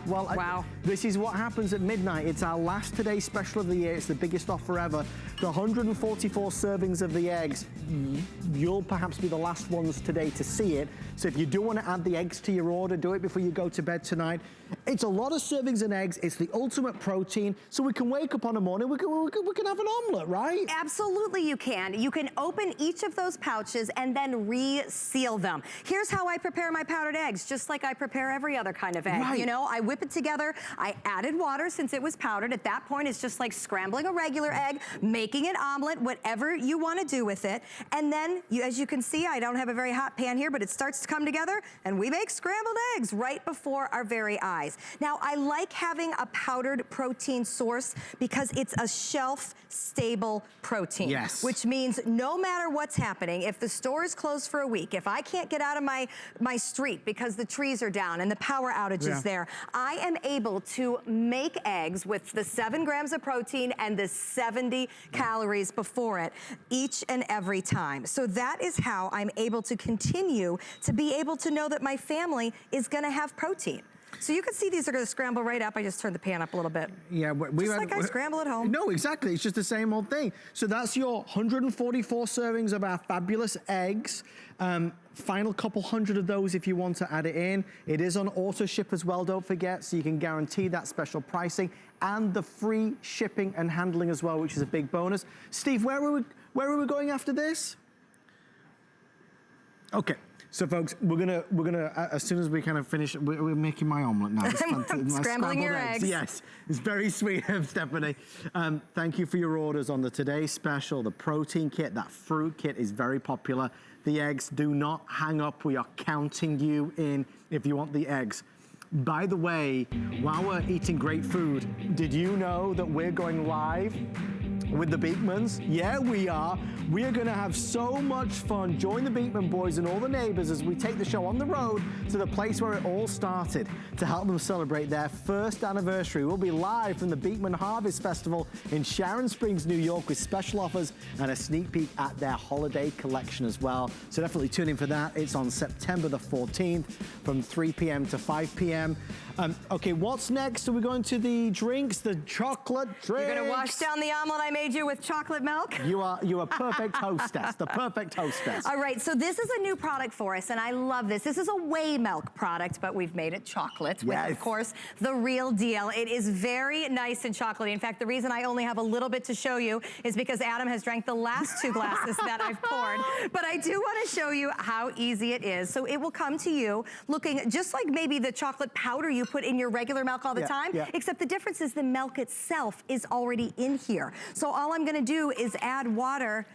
Well, this is what happens at midnight. It's our last Today's Special of the year. It's the biggest offer ever. The 144 servings of the eggs, you'll perhaps be the last ones today to see it. So if you do want to add the eggs to your order, do it before you go to bed tonight. It's a lot of servings and eggs. It's the ultimate protein. So we can wake up on a morning, we can have an omelet, right? Absolutely you can. You can open each of those pouches and then reseal them. Here's how I prepare my powdered eggs, just like I prepare every other kind of egg. Right. You know, I whip it together. I added water since it was powdered. At that point, it's just like scrambling a regular egg, making an omelet, whatever you want to do with it. And then, as you can see, I don't have a very hot pan here, but it starts to come together, and we make scrambled eggs right before our very eyes. Now, I like having a powdered protein source because it's a shelf-stable protein. Yes. Which means no matter what's happening, if the store is closed for a week, if I can't get out of my street because the trees are down and the power outage is there, I am able to make eggs with the 7 grams of protein and the 70 calories before it each and every time. So that is how I'm able to continue to be able to know that my family is gonna have protein. So you can see these are gonna scramble right up. I just turned the pan up a little bit. Yeah, just like I scramble at home. No, exactly. It's just the same old thing. So that's your 144 servings of our fabulous eggs. Final couple hundred of those if you want to add it in. It is on auto ship as well, don't forget, so you can guarantee that special pricing and the free shipping and handling as well, which is a big bonus. Steve, where are we going after this? Okay. So folks, we're gonna as soon as we kind of finish, we're making my omelet now. Scrambling your eggs. Yes, it's very sweet of Stephanie. Thank you for your orders on the Today Special. The protein kit, that fruit kit is very popular. The eggs, do not hang up. We are counting you in if you want the eggs. By the way, while we're eating great food, did you know that we're going live with the Beekmans? Yeah, we are. We are gonna have so much fun. Join the Beekman boys and all the neighbors as we take the show on the road to the place where it all started to help them celebrate their first anniversary. We'll be live from the Beekman Harvest Festival in Sharon Springs, New York, with special offers and a sneak peek at their holiday collection as well. So definitely tune in for that. It's on September the 14th from 3 p.m. to 5 p.m. Okay, what's next? Are we going to the drinks, the chocolate drinks? You're gonna wash down the omelet I made you with chocolate milk? You are perfect hostess, the perfect hostess. All right, so this is a new product for us, and I love this. This is a whey milk product, but we've made it chocolate with, of course, the real deal. It is very nice and chocolatey. In fact, the reason I only have a little bit to show you is because Adam has drank the last 2 glasses that I've poured. But I do want to show you how easy it is. So it will come to you looking just like maybe the chocolate powder you put in your regular milk all the time, except the difference is the milk itself is already in here. So all I'm gonna do is add water,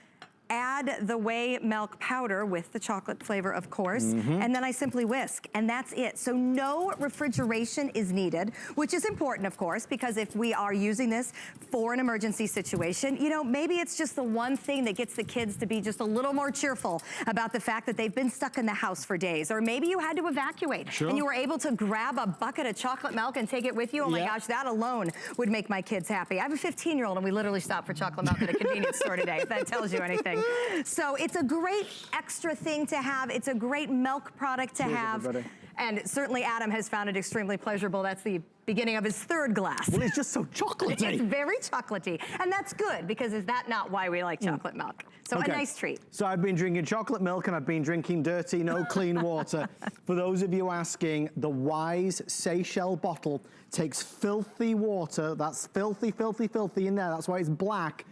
add the whey milk powder with the chocolate flavor, of course, and then I simply whisk, and that's it. So no refrigeration is needed, which is important, of course, because if we are using this for an emergency situation, you know, maybe it's just the one thing that gets the kids to be just a little more cheerful about the fact that they've been stuck in the house for days, or maybe you had to evacuate, and you were able to grab a bucket of chocolate milk and take it with you. Oh my gosh, that alone would make my kids happy. I have a 15-year-old, and we literally stopped for chocolate milk at a convenience store today, if that tells you anything. So it's a great extra thing to have. It's a great milk product to have. Everybody. And certainly Adam has found it extremely pleasurable. That's the beginning of his 3rd glass. Well, it's just so chocolatey. It's very chocolatey. And that's good, because is that not why we like chocolate milk? So a nice treat. So I've been drinking chocolate milk and I've been drinking dirty, no clean water. For those of you asking, the Wise Seychelles bottle takes filthy water. That's filthy, filthy, filthy in there. That's why it's black.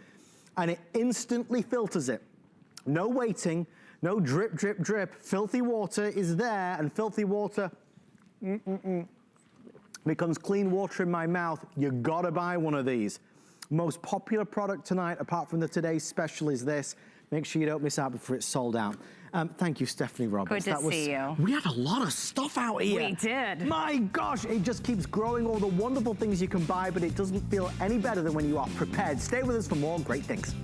And it instantly filters it. No waiting, no drip, drip, drip. Filthy water is there, and filthy water becomes clean water in my mouth. You gotta buy one of these. Most popular product tonight, apart from the Today's Special, is this. Make sure you don't miss out before it's sold out. Thank you, Stephanie Roberts. Good to see you. We had a lot of stuff out here. We did. My gosh, it just keeps growing, all the wonderful things you can buy, but it doesn't feel any better than when you are prepared. Stay with us for more great things.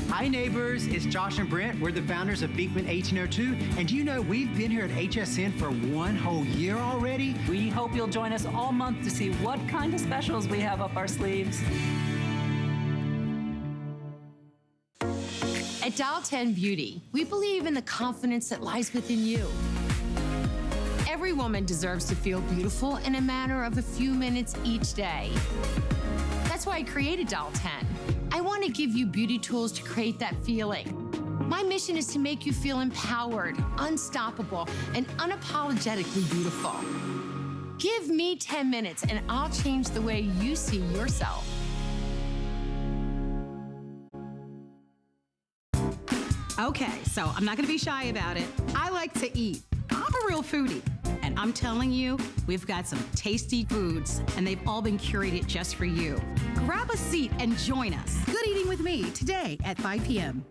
Hi neighbors, it's Josh and Brent. We're the founders of Beekman 1802. And do you know we've been here at HSN for 1 whole year already? We hope you'll join us all month to see what kind of specials we have up our sleeves. At Dial 10 Beauty, we believe in the confidence that lies within you. Every woman deserves to feel beautiful in a matter of a few minutes each day. That's why I created Dial 10. I want to give you beauty tools to create that feeling. My mission is to make you feel empowered, unstoppable, and unapologetically beautiful. Give me 10 minutes and I'll change the way you see yourself. Okay, so I'm not gonna be shy about it. I like to eat. I'm a real foodie. And I'm telling you, we've got some tasty foods, and they've all been curated just for you. Grab a seat and join us. Good eating with me today at 5 p.m.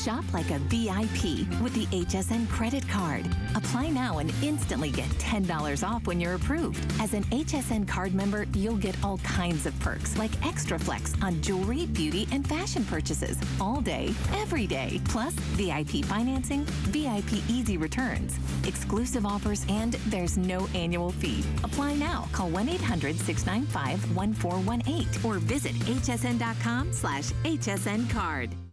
Shop like a VIP with the HSN credit card. Apply now and instantly get $10 off when you're approved. As an HSN card member, you'll get all kinds of perks like extra flex on jewelry, beauty, and fashion purchases all day, every day. Plus, VIP financing, VIP easy returns, exclusive offers, and there's no annual fee. Apply now. Call 1-800-695-1418 or visit hsn.com/hsncard.